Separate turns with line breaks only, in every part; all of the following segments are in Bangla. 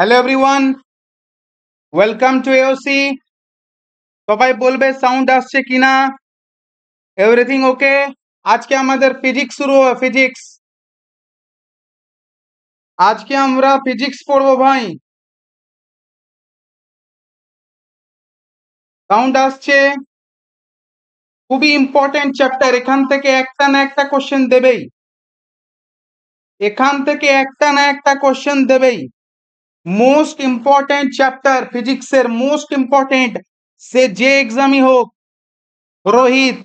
Hello everyone, welcome to AOC. সবাই বলবে সাউন্ড আসছে কিনা, এভরিথিং ওকে। আজকে আমাদের ফিজিক্স শুরু হবে। ফিজিক্স আজকে আমরা ফিজিক্স পড়বো ভাই। সাউন্ড আসছে? খুবই ইম্পর্টেন্ট চ্যাপ্টার। এখান থেকে একটা না একটা কোশ্চেন দেবেই, এখান থেকে একটা না একটা কোশ্চেন দেবেই। মোস্ট ইম্পর্টেন্ট চ্যাপ্টার, ফিজিক্সের মোস্ট ইম্পর্টেন্ট, সে যে এক্সামই হোক। Rohit,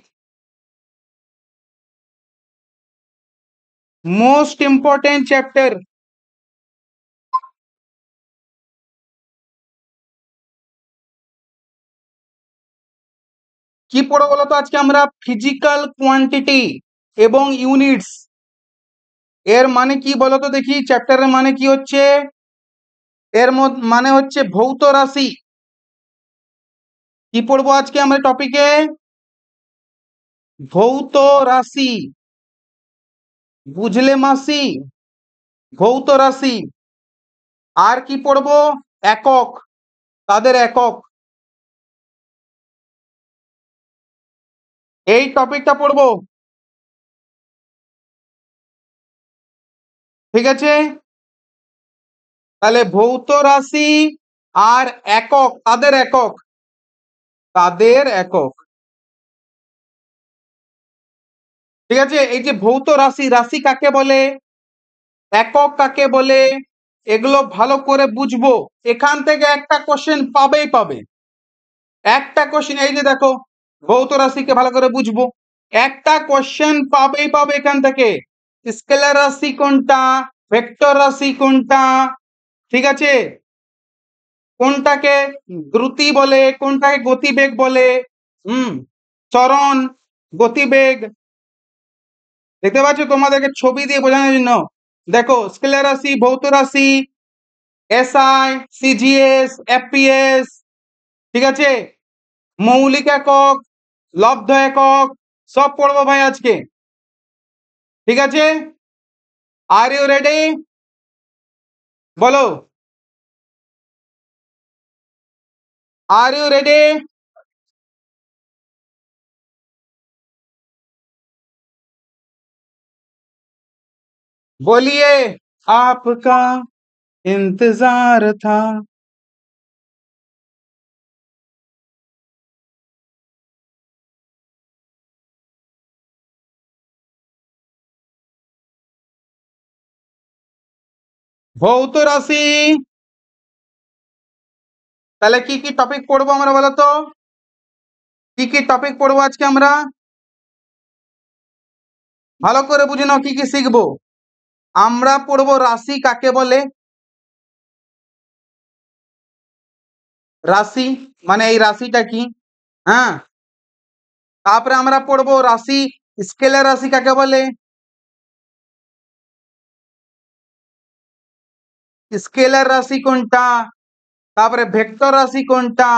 most important chapter. কি পড়বো বলতো আজকে আমরা? ফিজিক্যাল কোয়ান্টিটি এবং ইউনিটস। এর মানে কি বলতো দেখি, চ্যাপ্টারের মানে কি হচ্ছে? এর মানে হচ্ছে ভৌত রাশি। কি পড়বো আজকে আমরা টপিকে? ভৌত রাশি। বুঝলে মাসি? ভৌত রাশি। আর কি পড়বো? একক, তাদের একক। এই টপিকটা পড়বো, ঠিক আছে? তাহলে ভৌত রাশি আর একক, তাদের একক, তাদের একক, ঠিক আছে? এই যে ভৌত রাশি, রাশি কাকে বলে, একক কাকে বলে, এগুলো ভালো করে বুঝবো। এখান থেকে একটা কোশ্চেন পাবেই পাবে, একটা কোশ্চেন। এই যে দেখো, ভৌত রাশিকে ভালো করে বুঝবো, একটা কোশ্চেন পাবেই পাবে এখান থেকে। স্কেলার রাশি কোনটা, ভেক্টর রাশি কোনটা, ঠিক আছে? কোনটাকে দ্রুতি বলে, কোনটাকে গতিবেগ বলে, ত্বরণ, গতিবেগ। দেখতে পাচ্ছ, তোমাদেরকে ছবি দিয়ে বোঝানোর জন্য। দেখো, স্কেলার রাশি, ভৌত রাশি, এসআই, সিজিএস, এফপিএস, ঠিক আছে? মৌলিক একক, লব্ধ একক, সব পড়বো ভাই আজকে, ঠিক আছে? Are you ready? বলো, আর ইউ রেডি? बोलिए, आपका इंतजार था। ভৌত রাশি, তাহলে কি কি টপিক পড়বো আমরা বলো তো? কি কি টপিক পড়বো আজকে আমরা? ভালো করে বুঝে নাও কি কি শিখবো। আমরা পড়বো রাশি কাকে বলে। রাশি মানে এই রাশিটা কি, হ্যাঁ। তারপরে আমরা পড়বো রাশি, স্কেলার রাশি কাকে বলে, স্কেলার রাশি কোনটা, তারপরে ভেক্টর রাশি কোনটা,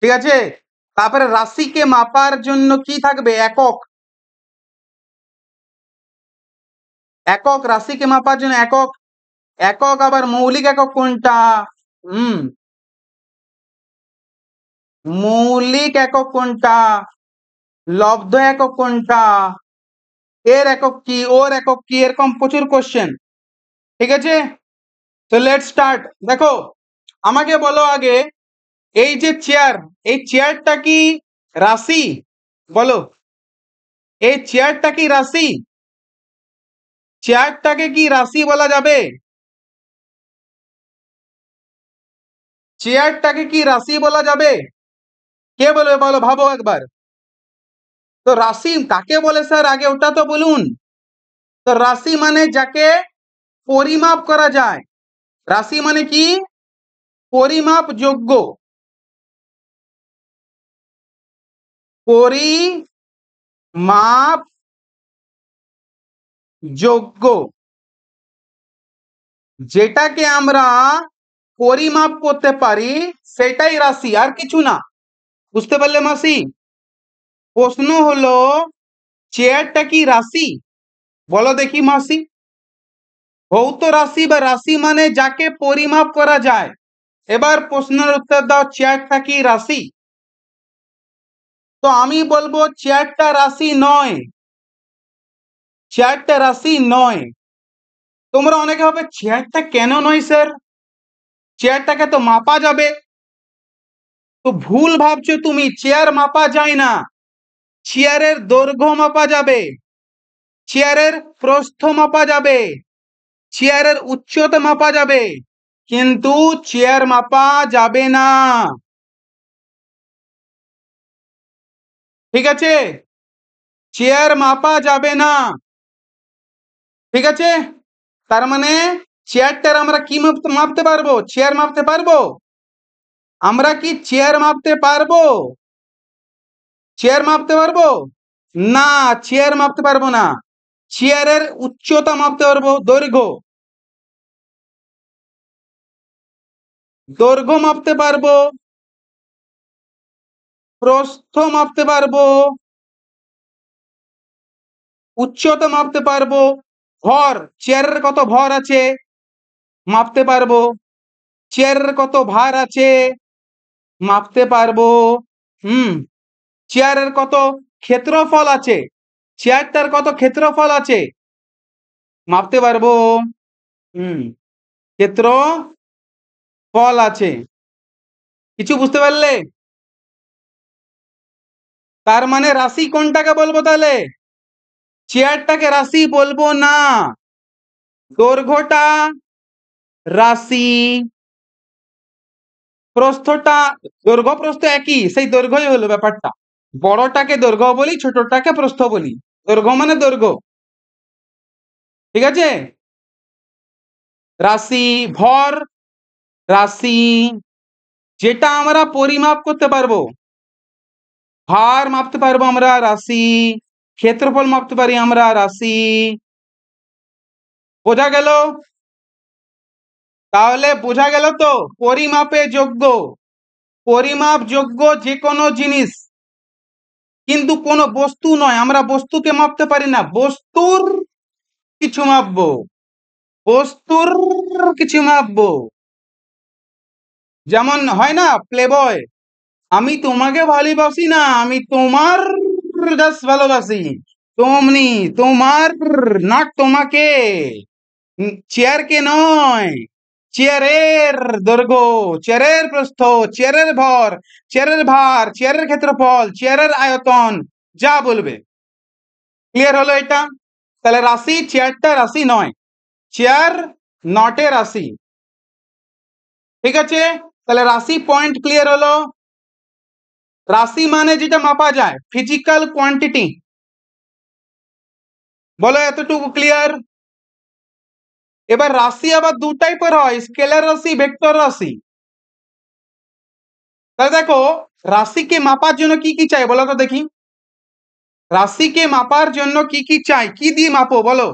ঠিক আছে? তারপরে রাশিকে মাপার জন্য কি থাকবে? একক। একক, রাশিকে মাপার জন্য একক। একক আবার মৌলিক একক কোনটা? মৌলিক একক কোনটা, লব্ধ একক কোনটা, এর একক কি, ওর একক কি, এরকম প্রচুর কোশ্চেন, ঠিক আছে? তো লেটস স্টার্ট। দেখো, আমাকে বলো আগে, এই যে চেয়ার, এই চেয়ারটা কি রাশি? বলো, এই চেয়ারটা কি রাশি? চেয়ারটাকে কি রাশি বলা যাবে? চেয়ারটাকে কি রাশি বলা যাবে? কে বলবে বলো, ভাবো একবার। তো রাশি কাকে বলে স্যার, আগে ওটা তো বলুন। তো রাশি মানে যাকে পরিমাপ করা যায়। রাশি মানে কি? পরিমাপ যোগ্য, পরিমাপ যোগ্য, যেটাকে আমরা পরিমাপ করতে পারি সেটাই রাশি, আর কিছু না। বুঝতে পারলে মাসি? প্রশ্ন হলো, চেয়ারটা কি রাশি? বলো দেখি মাসি। ভৌত রাশি বা রাশি মানে যাকে পরিমাপ করা যায়। এবার প্রশ্নের উত্তর দাও, চেয়ারটা কি রাশি? তো আমি বলবো চেয়ারটা রাশি নয়, চেয়ারটা রাশি নয়। তোমরা অনেকে ভাবে চেয়ারটা কেন নয় স্যার, চেয়ারটাকে তো মাপা যাবে। তো ভুল ভাবছো তুমি, চেয়ার মাপা যায় না। চেয়ারের দৈর্ঘ্য মাপা যাবে, চেয়ারের প্রস্থ মাপা যাবে, চেয়ারের উচ্চতা মাপা যাবে, কিন্তু চেয়ার মাপা যাবে না। ঠিক আছে, চেয়ার মাপা যাবে না। ঠিক আছে, তার মানে চেয়ারটার আমরা কি মাপতে পারবো? চেয়ার মাপতে পারবো? আমরা কি চেয়ার মাপতে পারবো? চেয়ার মাপতে পারবো না, চেয়ার মাপতে পারবো না। চেয়ারের উচ্চতা মাপতে পারবো, দৈর্ঘ্য, দৈর্ঘ্য মাপতে পারবো, প্রস্থ মাপতে পারবো, উচ্চতা মাপতে পারবো, ভর, চেয়ারের কত ভর আছে মাপতে পারবো, চেয়ারের কত ভার আছে মাপতে পারবো। চেয়ারের কত ক্ষেত্রফল আছে, চেয়ারটার কত ক্ষেত্রফল আছে মাপতে পারবো। ক্ষেত্রফল আছে। কিছু বুঝতে পারলে? তার মানে রাশি কোনটাকে বলবো তাহলে? চেয়ারটাকে রাশি বলবো না, দৈর্ঘ্যটা রাশি, প্রস্থটা, দৈর্ঘ্য প্রস্থ একই, সেই দৈর্ঘ্যই হলো ব্যাপারটা। বড়টাকে দৈর্ঘ্য বলি, ছোটটাকে প্রস্থ বলি। দৈর্ঘ্য মানে দৈর্ঘ্য। ঠিক আছে, রাশি, ভর রাশি, যেটা আমরা পরিমাপ করতে পারবো। ভার মাপতে পারবো আমরা, রাশি। ক্ষেত্রফল মাপতে পারি আমরা, রাশি। বোঝা গেল? তাহলে বোঝা গেল তো, পরিমাপে যোগ্য, পরিমাপ যোগ্য যে কোনো জিনিস, কিন্তু কোনো বস্তু নয়। আমরা বস্তুকে মাপতে পারি না, বস্তুর কিছু মাপবো, বস্তুর কিছু মাপবো। যেমন হয় না প্লেবয়, আমি তোমাকে ভালোবাসি না, আমি তোমার জাস্ট ভালোবাসি, তোমনি তোমার, নট তোমাকে। চেয়ারকে নয়, চেয়ারের দৈর্ঘ্য, চেয়ারের প্রস্থ, চেয়ারের ভর, চেয়ারের ভার, চেয়ারের ক্ষেত্রফল, চেয়ারের আয়তন, যা বলবে। ক্লিয়ার হলো এটা? তাহলে রাশি, চেয়ারটা রাশি নয়, চেয়ার নটে রাশি। ঠিক আছে, তাহলে রাশি পয়েন্ট ক্লিয়ার হলো। রাশি মানে যেটা মাপা যায়, ফিজিক্যাল কোয়ান্টিটি। বলো এতটুকু ক্লিয়ার? এবার রাশি আবার দু টাইপের হয়, স্কেলার রাশি, ভেক্টর রাশি। তাহলে দেখো, রাশিকে মাপার জন্য কি কি চাই বলো তো দেখি? রাশিকে মাপার জন্য কি কি চাই? কি দিয়ে মাপো বলো?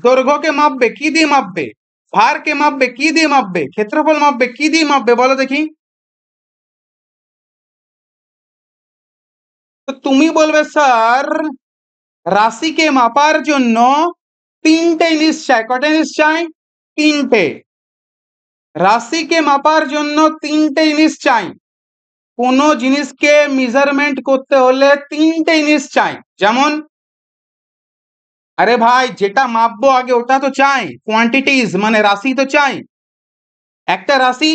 দৈর্ঘ্যকে মাপবে, কি দিয়ে মাপবে? ভারকে মাপবে, কি দিয়ে মাপবে? ক্ষেত্রফল মাপবে, কি দিয়ে মাপবে বলো দেখি? তো তুমি বলবে স্যার, রাশিকে মাপার জন্য তিনটে জিনিস চাই। কটা জিনিস চাই? তিনটে। রাশিকে মাপার জন্য তিনটে জিনিস চাই। কোন জিনিসকে মেজারমেন্ট করতে হলে তিনটে জিনিস চাই। যেমন, আরে ভাই যেটা মাপবো আগে ওটা তো চাই, কোয়ান্টিটিজ মানে রাশি তো চাই। একটা রাশি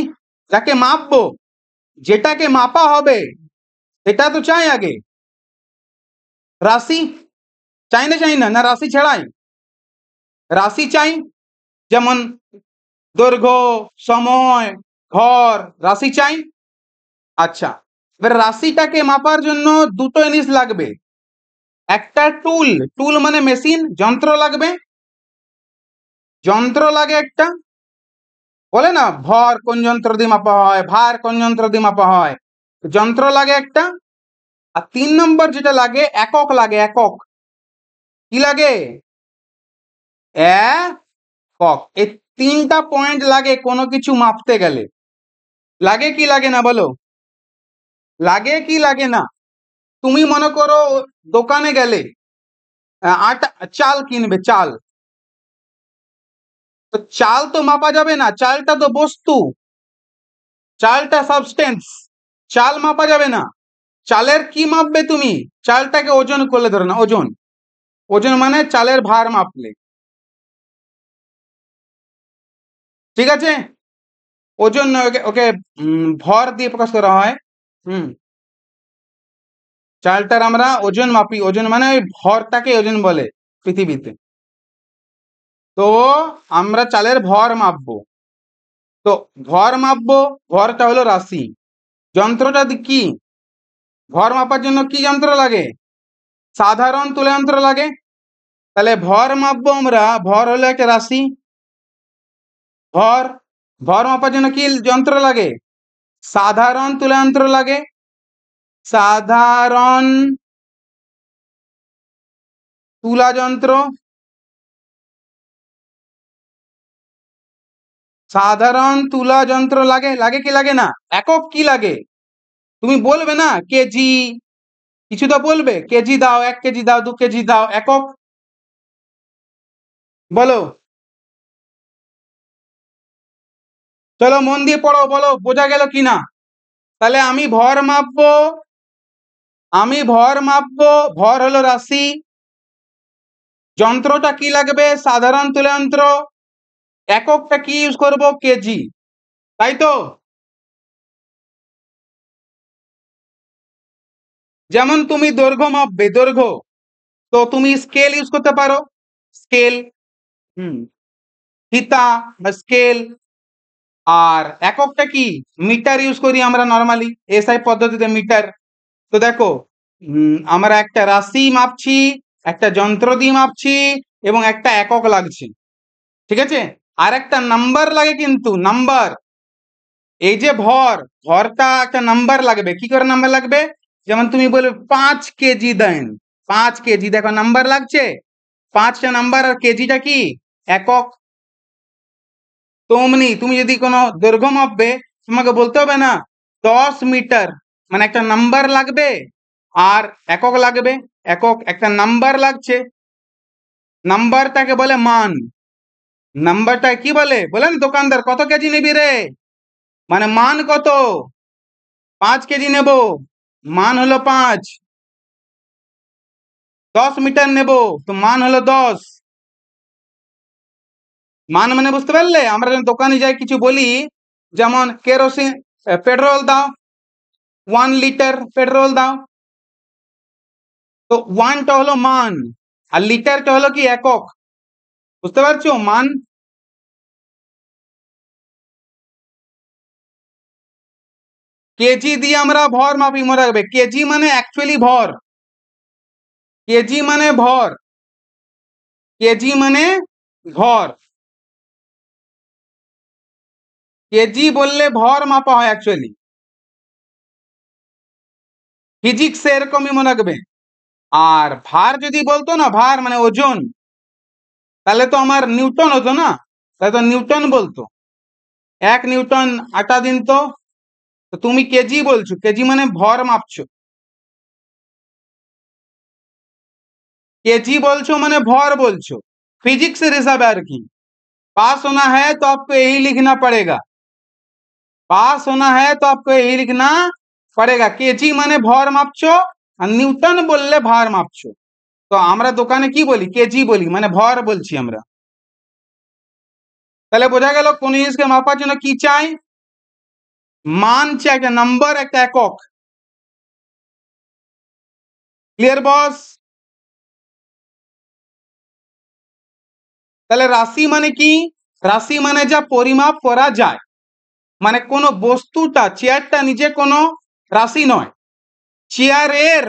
যাকে মাপবো, যেটাকে মাপা হবে সেটা তো চাই আগে। রাশি চাই না, চাই না? না রাশি ছাড়াই? রাশি চাই, যেমন দৈর্ঘ্য, সময়, ভর, রাশি চাই। আচ্ছা, এবার রাশিটাকে মাপার জন্য দুটো জিনিস লাগবে। একটা টুল, টুল মানে মেশিন, যন্ত্র লাগবে, যন্ত্র লাগে একটা। বলে না ভর কোন যন্ত্র দিয়ে মাপা হয়, ভার কোন যন্ত্র দিয়ে মাপা হয়, যন্ত্র লাগে একটা। আর 3 নম্বর যেটা লাগে, একক লাগে, একক। কি লাগে? একক। এই 3টা পয়েন্ট লাগে কোনো কিছু মাপতে গেলে। লাগে কি লাগে না বলো? লাগে কি লাগে না? তুমি মনে করো দোকানে গেলে, আটা চাল কিনবে, চাল। তো চাল তো মাপা যাবে না, চালটা তো বস্তু, চালটা সাবস্টেন্স, চাল মাপা যাবে না। চালের কি মাপবে তুমি? চালটাকে ওজন করলে, ধরো না, ওজন, ওজন মানে চালের ভার মাপলে, ঠিক আছে? ওজন নয়, ওকে ওকে ভর দিয়ে প্রকাশ করা হয়। হুম, চালটার আমরা ওজন মাপি, ওজন মানে ওই ভরটাকে ওজন বলে পৃথিবীতে। তো আমরা চালের ভর মাপবো, তো ভর মাপবো, ভরটা হলো রাশি। যন্ত্রটা কি? ভর মাপার জন্য কি যন্ত্র লাগে? সাধারণ তুলা যন্ত্র লাগে। তাহলে ভর মাপবো আমরা, ভর হলো একটা রাশি। ভর, ভর মাপার জন্য কি যন্ত্র লাগে? সাধারণ তুলা যন্ত্র লাগে। সাধারণ তুলা যন্ত্র, সাধারণ তুলা যন্ত্র লাগে, লাগে কি লাগে না? একক কি লাগে? তুমি বলবে না কেজি, কিছু তো বলবে, কেজি দাও, 1 কেজি দাও, 2 কেজি দাও, একক বলো। চলো মন দিয়ে পড়ো, বলো বোঝা গেল কিনা। তাহলে আমি ভর মাপবো, আমি ভর মাপবো, ভর হলো রাশি। যন্ত্রটা কি লাগবে? সাধারণ তুলা যন্ত্র। এককটা কি ইউজ করব? কেজি, তাই তো? যেমন তুমি দৈর্ঘ্য মাপবে, দৈর্ঘ্য, তো তুমি স্কেল ইউজ করতে পারো, স্কেল। হুম, ফিতা বা স্কেল। আর এককটা কি? মিটার ইউজ করি আমরা নরমালি, এসআই পদ্ধতিতে মিটার। তো দেখো, আমরা একটা রাশি মাপছি, একটা যন্ত্র দিয়ে মাপছি, এবং একটা একক লাগছে, ঠিক আছে? আর একটা নাম্বার লাগে, কিন্তু নাম্বার, এই যে ভর, ভরটা একটা নাম্বার লাগবে। কি করে নাম্বার লাগবে? যেমন তুমি বলবে 5 কেজি দেন, 5 কেজি, দেখো নাম্বার লাগছে, 5টা নাম্বার, আর কেজিটা কি? একক। তেমনি তুমি যদি কোনো দৈর্ঘ্য মাপবে, তোমাকে বলতে হবে না 10 মিটার, মানে একটা নাম্বার লাগবে আর একক লাগবে। একক, একটা নাম্বার লাগছে, নাম্বারটাকে বলে মান। নাম্বারটা কি বলে? বলেন দোকানদার কত কেজি নিবি রে, মানে মান কত? 5 কেজি নেব, মান হলো 5। 10 মিটার নেব, তো মান হলো 10। মান মানে বুঝতে পারলে? আমরা যখন দোকানে যাই কিছু বলি, যেমন কেরোসিন, পেট্রোল দাও, 1 লিটার পেট্রোল দাও, তো ওয়ানটা হলো মান, আর লিটারটা হলো কি? একক। বুঝতে পারছো মান? কেজি দিয়ে আমরা ভর মাপি, মনে রাখবে, কেজি মানে অ্যাকচুয়ালি ভর, কেজি মানে ভর, কেজি মানে ভর, কেজি বললে ভর মাপা হয় অ্যাকচুয়ালি। ফিজিক্স এরকমই মনে রাখবে। আর ভার যদি বলতো না, ভার মানে ওজন, তাহলে তো আমার নিউটন হতো না, তাহলে তো নিউটন বলতো। 1 নিউটন আটা দিন তো। তো তুমি কেজি বলছো, কেজি মানে ভর মাপছো, केजी बोलছো মানে ভর বলছো, फिजिक्स हिसाब আর কি। पास होना है तो आपको यही लिखना पड़ेगा, पास होना है तो आपको यही लिखना पड़ेगा। केजी মানে ভর মাপছো, আর নিউটন বললে ভার মাপছো। তো আমরা দোকানে কি বলি? কেজি বলি, মানে ভর বলছি আমরা। তাহলে বোঝা গেল কোন জিনিসকে মাপার জন্য কি চাই? মান চাই, একটা নাম্বার, একটা একক। ক্লিয়ার বস? তাহলে রাশি মানে কি? রাশি মানে যা পরিমাপ করা যায়, মানে কোন বস্তুটা, চেয়ারটা নিজে কোনো রাশি নয়। চেয়ারের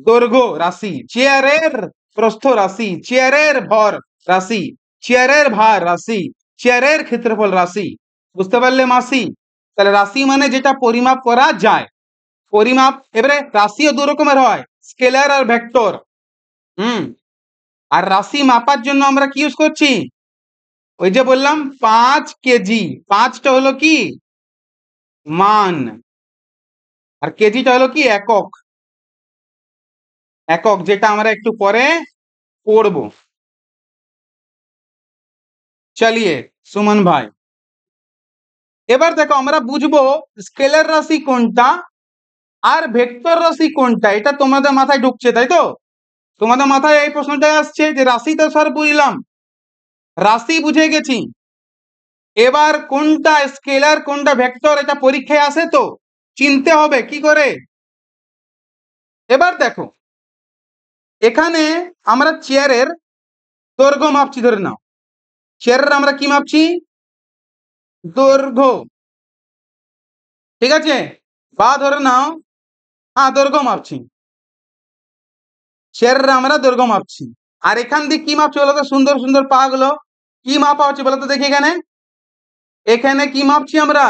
দৈর্ঘ্য রাশি, চেয়ারের প্রস্থ রাশি, চেয়ারের ভর রাশি, চেয়ারের ভার রাশি, চেয়ারের ক্ষেত্রফল রাশি। বুঝতে পারলে মাসি? তাহলে রাশি মানে যেটা পরিমাপ করা যায়, পরিমাপ। এবারে রাশিও 2 রকমের হয়, স্কেলার আর ভেক্টর। হুম, আর রাশি মাপার জন্য আমরা কি ইউজ করছি? ওই যে বললাম 5 কেজি, 5টা হলো কি? মান, আর কেজিটা হলো কি? একক। একক, যেটা আমরা একটু পরে পড়বো। চলিয়ে সুমন ভাই, এবার দেখো আমরা বুঝবো স্কেলার রাশি কোনটা আর ভেক্টর রাশি কোনটা, এটা তোমাদের মাথায় ঢুকছে তাই তো? তোমাদের মাথায় এই প্রশ্নটা আসছে যে রাশি তো স্যার বুঝলাম, রাশি বুঝে গেছি, এবার কোনটা স্কেলার কোনটা ভেক্টর এটা পরীক্ষায় আসে তো চিনতে হবে কি করে। এবার দেখো এখানে আমরা চেয়ারের দৈর্ঘ্য মাপছি, ধরে নাও চেয়ারের আমরা কি মাপছি, দৈর্ঘ্য, ঠিক আছে, বা ধরে নাও হ্যাঁ দৈর্ঘ্য মাপছি, চেয়ারের আমরা দৈর্ঘ্য মাপছি। আর এখান দিয়ে কি মাপছি বলতো, সুন্দর সুন্দর পা গুলো কি মাপা হচ্ছে বলতো দেখি, এখানে এখানে কি মাপছি আমরা,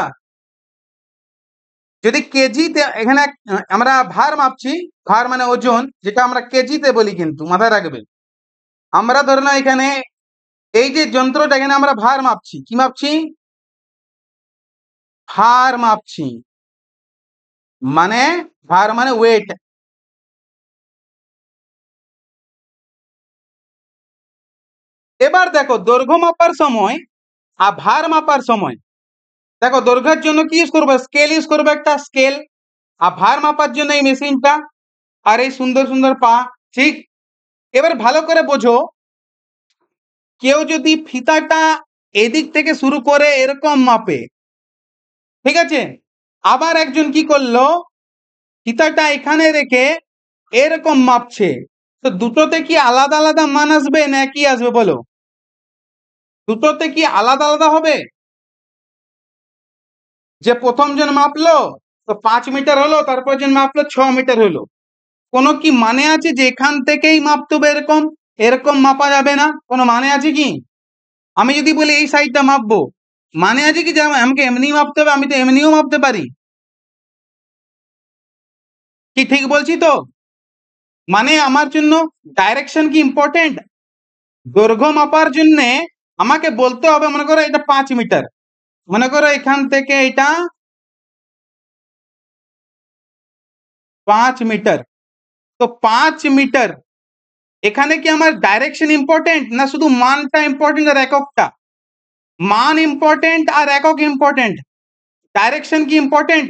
যদি কেজিতে এখানে আমরা ভার মাপছি, ভার মানে ওজন, যেটা আমরা কেজিতে বলি, কিন্তু মাথায় রাখবে আমরা ধরে নাও এখানে এই যে যন্ত্রটা এখানে আমরা ভার মাপছি, কি মাপছি, ভার মাপছি, মানে ভার মানে ওয়েট। এবার দেখো দৈর্ঘ্য মাপার সময় আর ভার মাপার সময়, দেখো দৈর্ঘ্যের জন্য কি ইউজ করবো, স্কেল ইউজ করবো, একটা স্কেল, আর ভার মাপার জন্য এই মেশিনটা, আর এই সুন্দর সুন্দর পা, ঠিক। এবার ভালো করে বোঝো, কেউ যদি ফিতাটা এদিক থেকে শুরু করে এরকম মাপে, ঠিক আছে, আবার একজন কি করলো ফিতাটা এখানে রেখে এরকম মাপছে, তো দুটোতে কি আলাদা আলাদা মান আসবে না কি আসবে বলো, দুটোতে কি আলাদা আলাদা হবে? যে প্রথম জন মাপলো তো 5 মিটার হলো, তারপর জন মাপলো 6 মিটার হলো, কোনো কি মানে আছে যে এখান থেকেই মাপতে হবে এরকম, এরকম মাপা যাবে না, কোনো মানে আছে কি? আমি যদি বলি এই সাইডটা মাপবো, মানে আছে কি যে আমাকে এমনি মাপতে হবে, আমি তো এমনিও মাপতে পারি, কি ঠিক বলছি তো? মানে আমার জন্য ডাইরেকশন কি ইম্পর্টেন্ট, দৈর্ঘ্য মাপার জন্য আমাকে বলতে হবে, মনে করো এটা 5 মিটার, মনে করো এখান থেকে এটা 5 মিটার, তো 5 মিটার, এখানে কি আমার ডাইরেকশন ইম্পর্টেন্ট না শুধু মানটা ইম্পর্টেন্ট আর এককটা? মান ইম্পর্টেন্ট আর একক ইম্পর্টেন্ট, ডাইরেকশন কি ইম্পর্টেন্ট,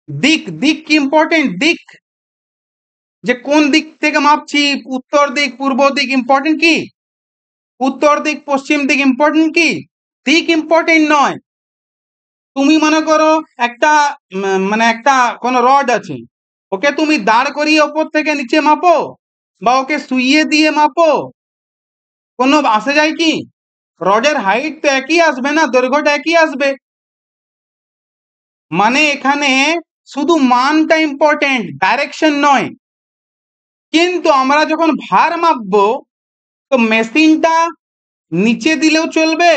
দিক, দিক কি ইম্পর্টেন্ট, দিক, যে কোন দিক থেকে মাপছি, উত্তর দিক পূর্ব দিক ইম্পর্টেন্ট কি, উত্তর দিক পশ্চিম দিক ইম্পর্টেন্ট কি, দিক ইম্পর্টেন্ট নয়। তুমি মনে করো একটা মানে একটা কোনো রড আছে, ওকে তুমি দাঁড় করিয়ে ওপর থেকে নিচে মাপো বা ওকে শুইয়ে দিয়ে মাপো, কোনো আসে যায় কি? রডের হাইট তো একই আসবে না, দৈর্ঘ্যটা একই আসবে, মানে এখানে শুধু মানটা ইম্পর্টেন্ট, ডাইরেকশন নয়। কিন্তু আমরা যখন ভার মাপবো তো মেশিনটা নিচে দিলেও চলবে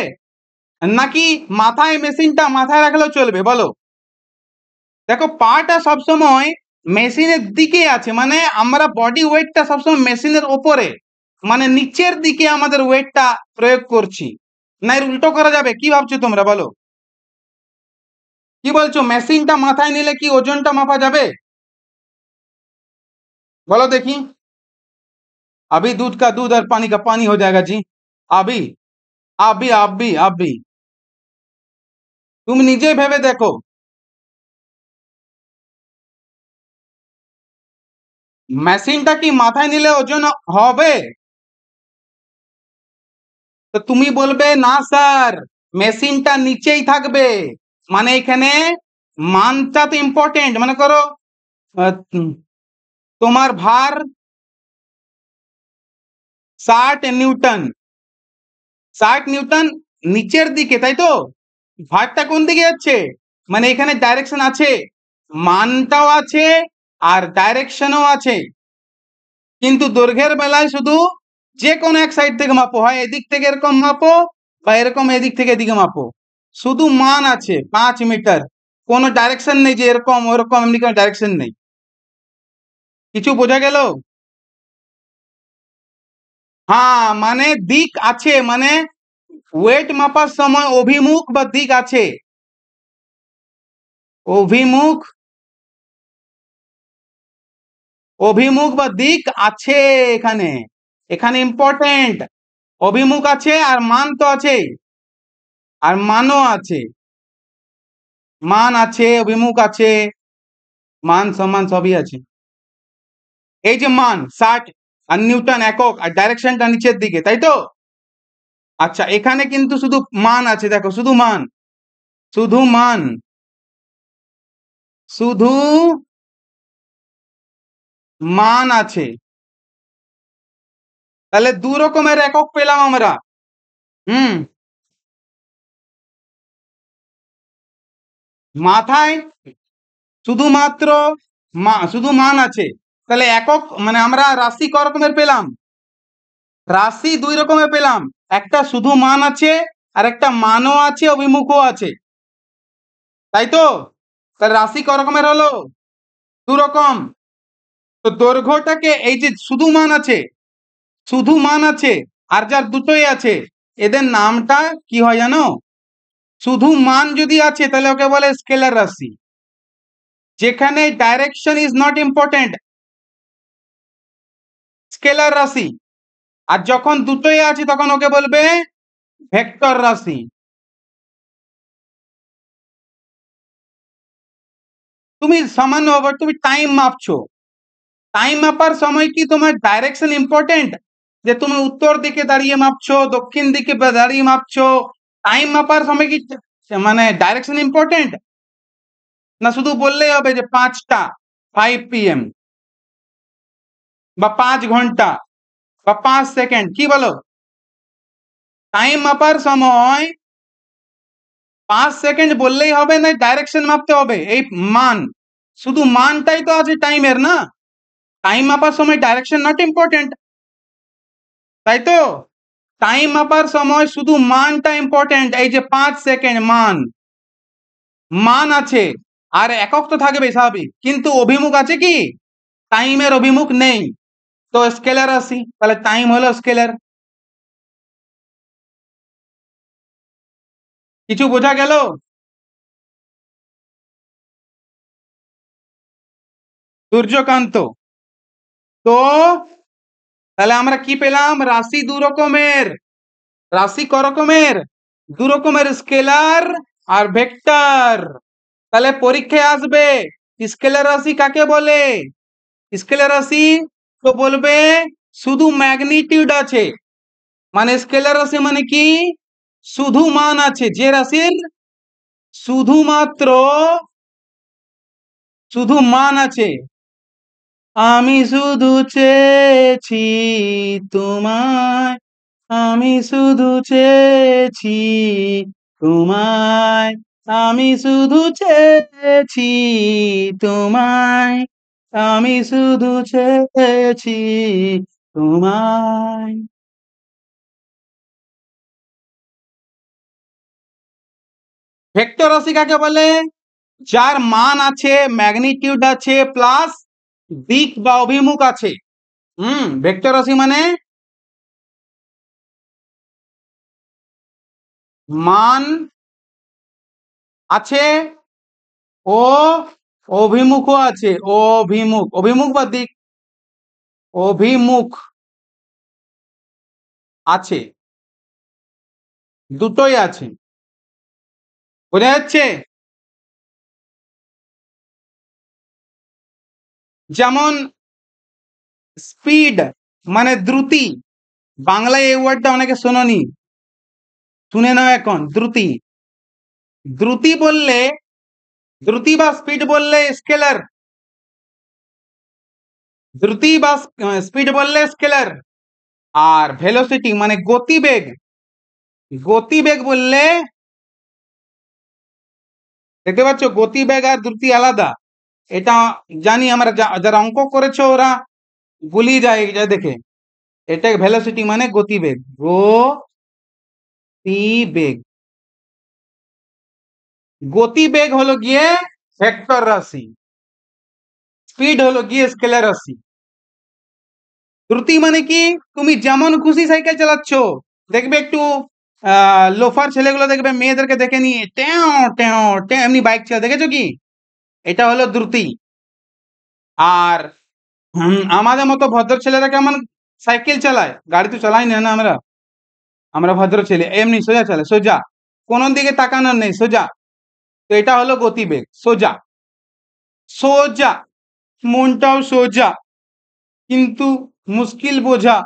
নাকি মাথায়, মেশিনটা মাথায় রাখলেও চলবে বলো? দেখো পাটা সবসময় মেশিনের দিকে আছে, মানে আমরা বডি ওয়েটটা সবসময় মেশিনের ওপরে, মানে নিচের দিকে আমাদের ওয়েটটা প্রয়োগ করছি, না এর উল্টো করা যাবে? কি ভাবছো তোমরা বলো, কি বলছো, মেশিনটা মাথায় নিলে কি ওজনটা মাপা যাবে বলো দেখি? अभी दूध का दूध और पानी का पानी हो जाएगा जी, अभी अभी अभी अभी তুমি নিজে ভেবে দেখো, মেশিনটা কি মাথায় নিলে ওজন হবে? তো তুমি বলবে না স্যার মেশিনটা নিচেই থাকবে, মানে এখানে মানটা তো ইম্পর্টেন্ট, মনে করো তোমার ভার 60 নিউটন, 60 নিউটন নিচের দিকে, তাই তো? ভারটা কোন দিকে যাচ্ছে, মানে এখানে ডাইরেকশন আছে, মানটাও আছে আর ডাইরেকশনও আছে, কিন্তু দৈর্ঘ্যের বেলায় শুধু যে কোনো এক সাইড থেকে মাপো, হয় এদিক থেকে এরকম মাপো বা এরকম এদিক থেকে এদিকে মাপো, শুধু মান আছে 5 মিটার, কোনো ডাইরেকশন নেই যে এরকম ওরকম, এমনি কোনো ডাইরেকশন নেই। কিছু বোঝা গেল? হ্যাঁ মানে দিক আছে, মানে ওয়েট মাপার সময় অভিমুখ বা দিক আছে, অভিমুখ, অভিমুখ বা দিক আছে এখানে, এখানে ইম্পর্টেন্ট অভিমুখ আছে আর মান তো আছে, আর মানও আছে, মান আছে, অভিমুখ আছে, মান সমান সবই আছে। এই যে মান 60 আর নিউটন একক আর ডাইরেকশনটা নিচের দিকে, তাই তো? আচ্ছা, এখানে কিন্তু শুধু মান আছে, দেখো শুধু মান, শুধু মান, শুধু মান আছে। তাহলে দু রকমের একক পেলাম আমরা। হুম, মাথায় শুধুমাত্র শুধু মান আছে, তাহলে একক মানে আমরা রাশি ক রকমের পেলাম? রাশি দুই রকমের পেলাম, একটা শুধু মান আছে আর একটা মানও আছে, অভিমুখও আছে, তাই তো? তাহলে রাশি ক রকমের হলো? দু রকম। তো দৈর্ঘ্যটাকে এই যে শুধু মান আছে, শুধু মান আছে আর যার দুটোই আছে, এদের নামটা কি হয় জানো? শুধু মান যদি আছে তাহলে ওকে বলে স্কেলার রাশি, যেখানে direction is not important, scalar রাশি। আর যখন দুটোই আছে তখন ওকে বলবে ভেক্টর রাশি। তুমি সামান্য তুমি টাইম মাপছো, টাইম মাপার সময় কি তোমার ডাইরেকশন ইম্পর্টেন্ট, যে তুমি উত্তর দিকে দাঁড়িয়ে মাপছো, দক্ষিণ দিকে দাঁড়িয়ে মাপছো? টাইম মাপার সময় কি মানে ডাইরেকশন ইম্পর্টেন্ট? না শুধু বললেই হবে যে 5টা 5 PM বা 5 ঘন্টা বা 5 সেকেন্ড, কি বলো? টাইম মাপার সময় 5 সেকেন্ড বললেই হবে না, ডাইরেকশন মাপতে হবে। এই মান, শুধু মানটাই তো আছে টাইমের, না? টাইম মাপার সময় ডাইরেকশন নট ইম্পর্টেন্ট, তাই তো? টাইম মাপার সময় শুধু মানটা ইম্পর্টেন্ট, এই যে 5 সেকেন্ড মান, মান আছে আর একক তো থাকবে স্বাভাবিক, কিন্তু অভিমুখ আছে কি? টাইমের অভিমুখ নেই, তো স্কেলার রাশি, তাহলে টাইম হলো স্কেলার। কিছু বোঝা গেল? সূর্যকান্ত। তো তাহলে আমরা কি পেলাম? রাশি দু রকমের। রাশি ক রকমের? দু রকমের, স্কেলার আর ভেক্টর। তাহলে পরীক্ষায় আসবে স্কেলার রাশি কাকে বলে? স্কেলার রাশি তো বলবে শুধু ম্যাগনিটিউড আছে, মানে স্কেলার রাশি মানে কি? শুধু মান আছে, যে রাশির শুধুমাত্র শুধু মান আছে। আমি শুধু চেয়েছি তোমায়, আমি শুধু চেয়েছি তোমায়, আমি শুধু চেয়েছি তোমায়, আমি শুধু চেয়েছি তোমায়। ভেক্টর রাশি কাকে বলে? যার মান আছে, ম্যাগনিটিউড আছে, প্লাস দিক বা অভিমুখ আছে। ভেক্টর রাশি মানে মান আছে ও অভিমুখও আছে, অভিমুখ, অভিমুখ বা দিক, অভিমুখ আছে, দুটোই আছে। বোঝা যাচ্ছে? যেমন স্পিড মানে দ্রুতি, বাংলায় এই ওয়ার্ডটা অনেকে শোনোনি, শুনে নাও এখন। দ্রুতি, দ্রুতি বললে, দ্রুতি বা স্পিড বললে স্কেলার, দ্রুতি বা স্পিড বললে স্কেলার। আর ভেলোসিটি মানে গতিবেগ, গতিবেগ বললে, দেখতে পাচ্ছ গতিবেগ আর দ্রুতি আলাদা, এটা জানি আমরা, যারা অঙ্ক করেছো ওরা ভুলিয়ে যায় এটা দেখে। এটা ভেলোসিটি মানে গতিবেগ, গতিবেগ। গতিবেগ হলো গিয়ে ভেক্টর রাশি, স্পিড হলো গিয়ে স্কেলার রাশি। দ্রুতি মানে কি? তুমি যেমন খুশি সাইকেল চালাচ্ছ, দেখবে একটু লোফার ছেলেগুলো দেখবে মেয়েদেরকে দেখে নিয়ে টেও টেও টেও এমনি বাইক চালা, দেখেছো কি? এটা হলো দ্রুতি। আর আমাদের মতো ভদ্র ছেলেরা কেমন সাইকেল চালায়, গাড়ি তো চালাই না আমরা, আমরা ভদ্র ছেলে, এমনি সোজা চলে, সোজা, কোন দিকে তাকানোর নেই, সোজা। তো এটা হলো গতিবেগ, সোজা, সোজা, মনটাও সোজা, কিন্তু মুশকিল বোঝা।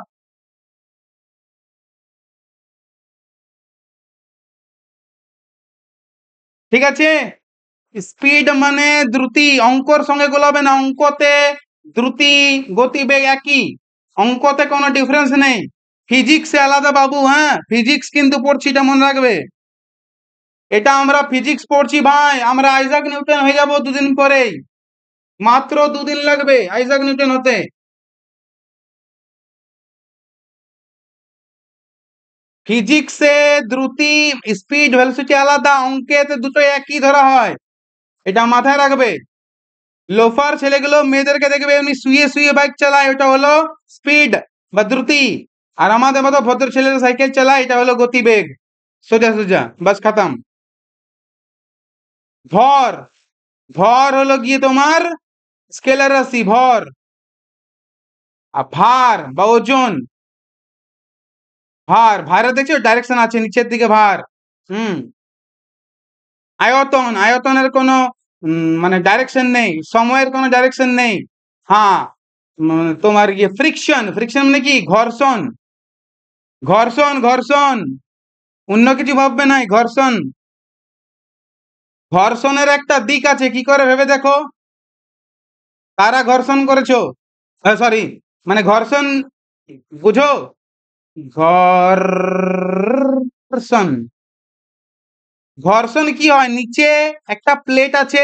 ঠিক আছে। স্পিড মানে দ্রুতি, অঙ্কর সঙ্গে গোলাবে না, অঙ্কতে দ্রুতি গতিবেগ একই, অঙ্কতে কোনো ডিফারেন্স নেই, ফিজিক্সে আলাদা বাবু, হ্যাঁ ফিজিক্স কিন্তু পড়ছি, এটা মনে রাখবে, এটা আমরা ফিজিক্স পড়ছি ভাই, আমরা আইজাক নিউটন হয়ে যাব দুদিন পরেই, মাত্র দুদিন লাগবে আইজাক নিউটন হতে। ফিজিক্সে দ্রুতি, স্পিড, ভেলোসিটি আলাদা, অঙ্কেতে দুটো একই ধরা হয়, এটা মাথায় রাখবে। লোফার ছেলেগুলো মেয়েদেরকে দেখবে এমনি শুয়ে শুয়ে বাইক চালায়, ওটা হলো স্পিড বা দ্রুতি, আর আমাদের মতো ভদ্র ছেলেরা সাইকেল চালায়, এটা হলো গতিবেগ, সোজা সোজা, বাস খতম। ভর, ভর হলো গিয়ে তোমার স্কেলার রাশি, ভর। আর ভার বা ওজন, ভার, ভারে দেখছো ডাইরেকশন আছে নিচের দিকে ভার, হুম। আয়তন, আয়তনের কোনো মানে ডাইরেকশন নেই, সময়ের কোনো ডাইরেকশন নেই। হ্যাঁ, তোমার ইয়ে ফ্রিকশন, ফ্রিকশন মানে কি, ঘর্ষণ, ঘর্ষণ, ঘর্ষণ, অন্য কিছু ভাববে নাই, ঘর্ষণ। ঘর্ষণের একটা দিক আছে, কি করে ভেবে দেখো, কারা ঘর্ষণ করেছো, সরি, মানে ঘর্ষণ বুঝো, ঘর্ষণ, ঘর্ষণ কি হয়, নিচে একটা প্লেট আছে,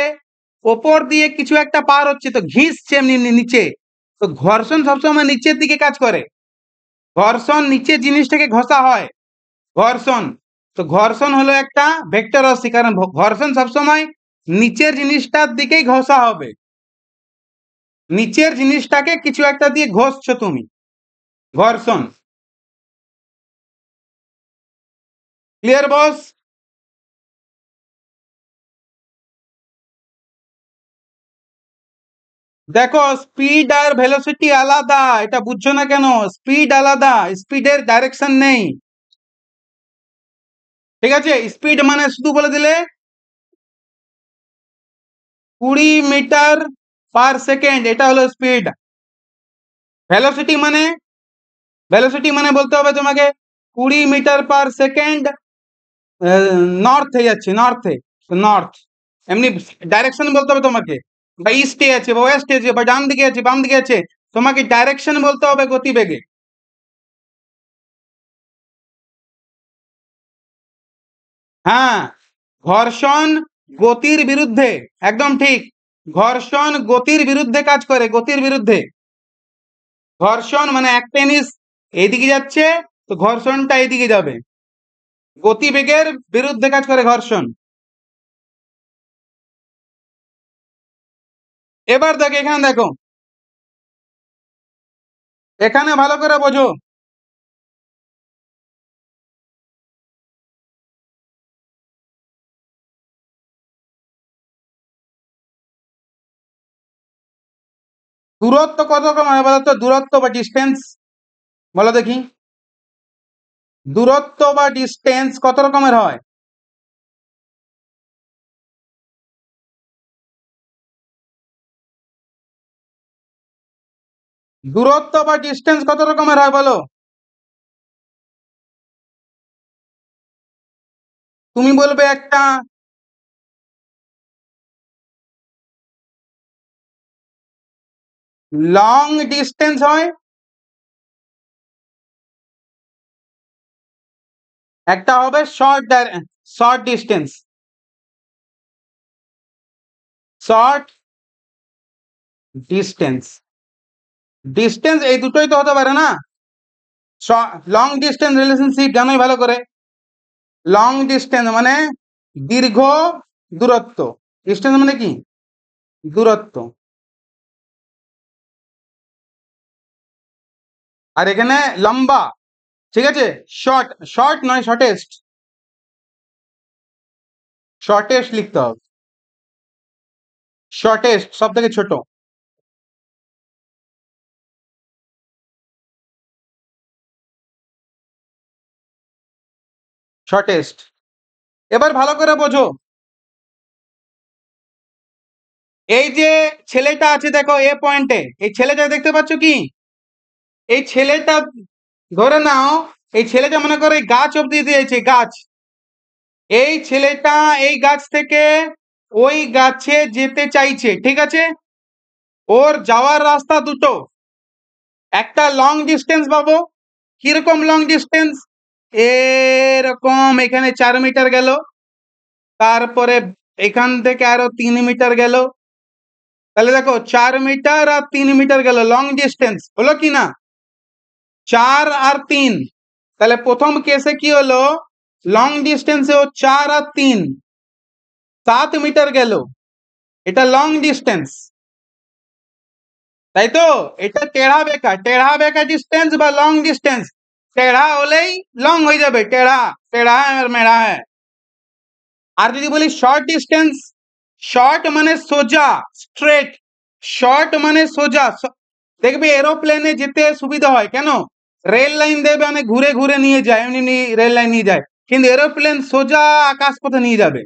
ওপর দিয়ে কিছু একটা পার হচ্ছে, তো ঘিসছে এমনি নিচে, তো ঘর্ষণ সবসময় নিচের দিকে কাজ করে, ঘর্ষণ নিচে জিনিসটাকে ঘষা হয়, ঘর্ষণ। তো ঘর্ষণ হলো একটা ভেক্টর রাশি, কারণ ঘর্ষণ সবসময় নিচের জিনিসটার দিকেই ঘষা হবে, নিচের জিনিসটাকে কিছু একটা দিয়ে ঘষছো তুমি, ঘর্ষণ। ক্লিয়ার বস? দেখো স্পিড আর ভেলোসিটি আলাদা, এটা বুঝছো না কেন, স্পিড আলাদা, স্পিডের ডাইরেকশন নেই, ঠিক আছে। স্পিড মানে শুধু বলে দিলে 20 মিটার/সেকেন্ড, এটা হলো স্পিড। ভেলোসিটি মানে, ভেলোসিটি মানে বলতে হবে তোমাকে 20 মিটার/সেকেন্ড নর্থে যাচ্ছে, নর্থে, নর্থ, এমনি ডাইরেকশন বলতে হবে তোমাকে, বা ইস্টে আছে বা ওয়েস্টে আছে বা ডান দিকে আছে বাম দিকে আছে, তোমাকে ডাইরেকশন বলতে হবে গতিবেগে। হ্যাঁ, ঘর্ষণ গতির বিরুদ্ধে, একদম ঠিক, ঘর্ষণ গতির বিরুদ্ধে কাজ করে, গতির বিরুদ্ধে। ঘর্ষণ মানে এক টেনিস এইদিকে যাচ্ছে, তো ঘর্ষণটা এইদিকে যাবে, গতিবেগের বিরুদ্ধে কাজ করে ঘর্ষণ। এবার দেখো, এখানে দেখো, এখানে ভালো করে বোঝো, দূরত্ব কত রকম হয় বলো তো, দূরত্ব বা ডিস্টেন্স, বলো দেখি, দূরত্ব বা ডিস্টেন্স কত রকমের হয়? দূরত্ব বা ডিস্টেন্স কত রকমের হয় বলো? তুমি বলবে একটা, লং ডিস্টেন্স হয়, একটা হবে short, short distance, short distance, distance এই দুটোই তো হতে পারে না। লং ডিস্টেন্স রিলেশনশিপ জানোই ভালো করে, লং ডিস্টেন্স মানে দীর্ঘ দূরত্ব, ডিস্টেন্স মানে কি, দূরত্ব, আর এখানে লম্বা, ঠিক আছে। শর্ট, শর্ট নয় শর্টেস্ট, শর্টেস্ট লিখতে হবে, শর্টেস্ট সব থেকে ছোট। শর্টেস্ট। এবার ভালো করে বোঝো, এই যে ছেলেটা আছে দেখো এ পয়েন্টে, এই ছেলেটা দেখতে পাচ্ছ কি? এই ছেলেটা ধরে নাও, এই ছেলেটা মনে করো এই গাছ অব্দি দিয়েছে, গাছ। এই ছেলেটা এই গাছ থেকে ওই গাছে যেতে চাইছে, ঠিক আছে? ওর যাওয়ার রাস্তা দুটো, একটা লং ডিস্টেন্স পাবো। কিরকম লং ডিস্টেন্স? এরকম এখানে 4 মিটার গেল, তারপরে এখান থেকে আরো 3 মিটার গেল। তাহলে দেখো 4 মিটার আর 3 মিটার গেল, লং ডিস্টেন্স হলো কি না? 4 আর 3, তাহলে প্রথম কেসে কি হলো? লং ডিস্টেন্সে ও 4 আর 3, 7 মিটার গেল, এটা লং ডিস্টেন্স, তাই তো? এটা টেढ़ा বেঁকা ডিস্টেন্স বা লং ডিস্টেন্স। টেढ़ा হলেই লং হয়ে যাবে, টেढ़ा টেढ़ा আর মেढ़ा হ্যাঁ। আর যদি বলি শর্ট ডিস্টেন্স, শর্ট মানে সোজা, স্ট্রেট। শর্ট মানে সোজা। দেখবে এরোপ্লেনে যেতে সুবিধা হয় কেন? রেল লাইন দেবে অনেক ঘুরে ঘুরে নিয়ে যায়, এমনি রেল লাইন নিয়ে যায়, কিন্তু এরোপ্লেন সোজা আকাশ পথে নিয়ে যাবে।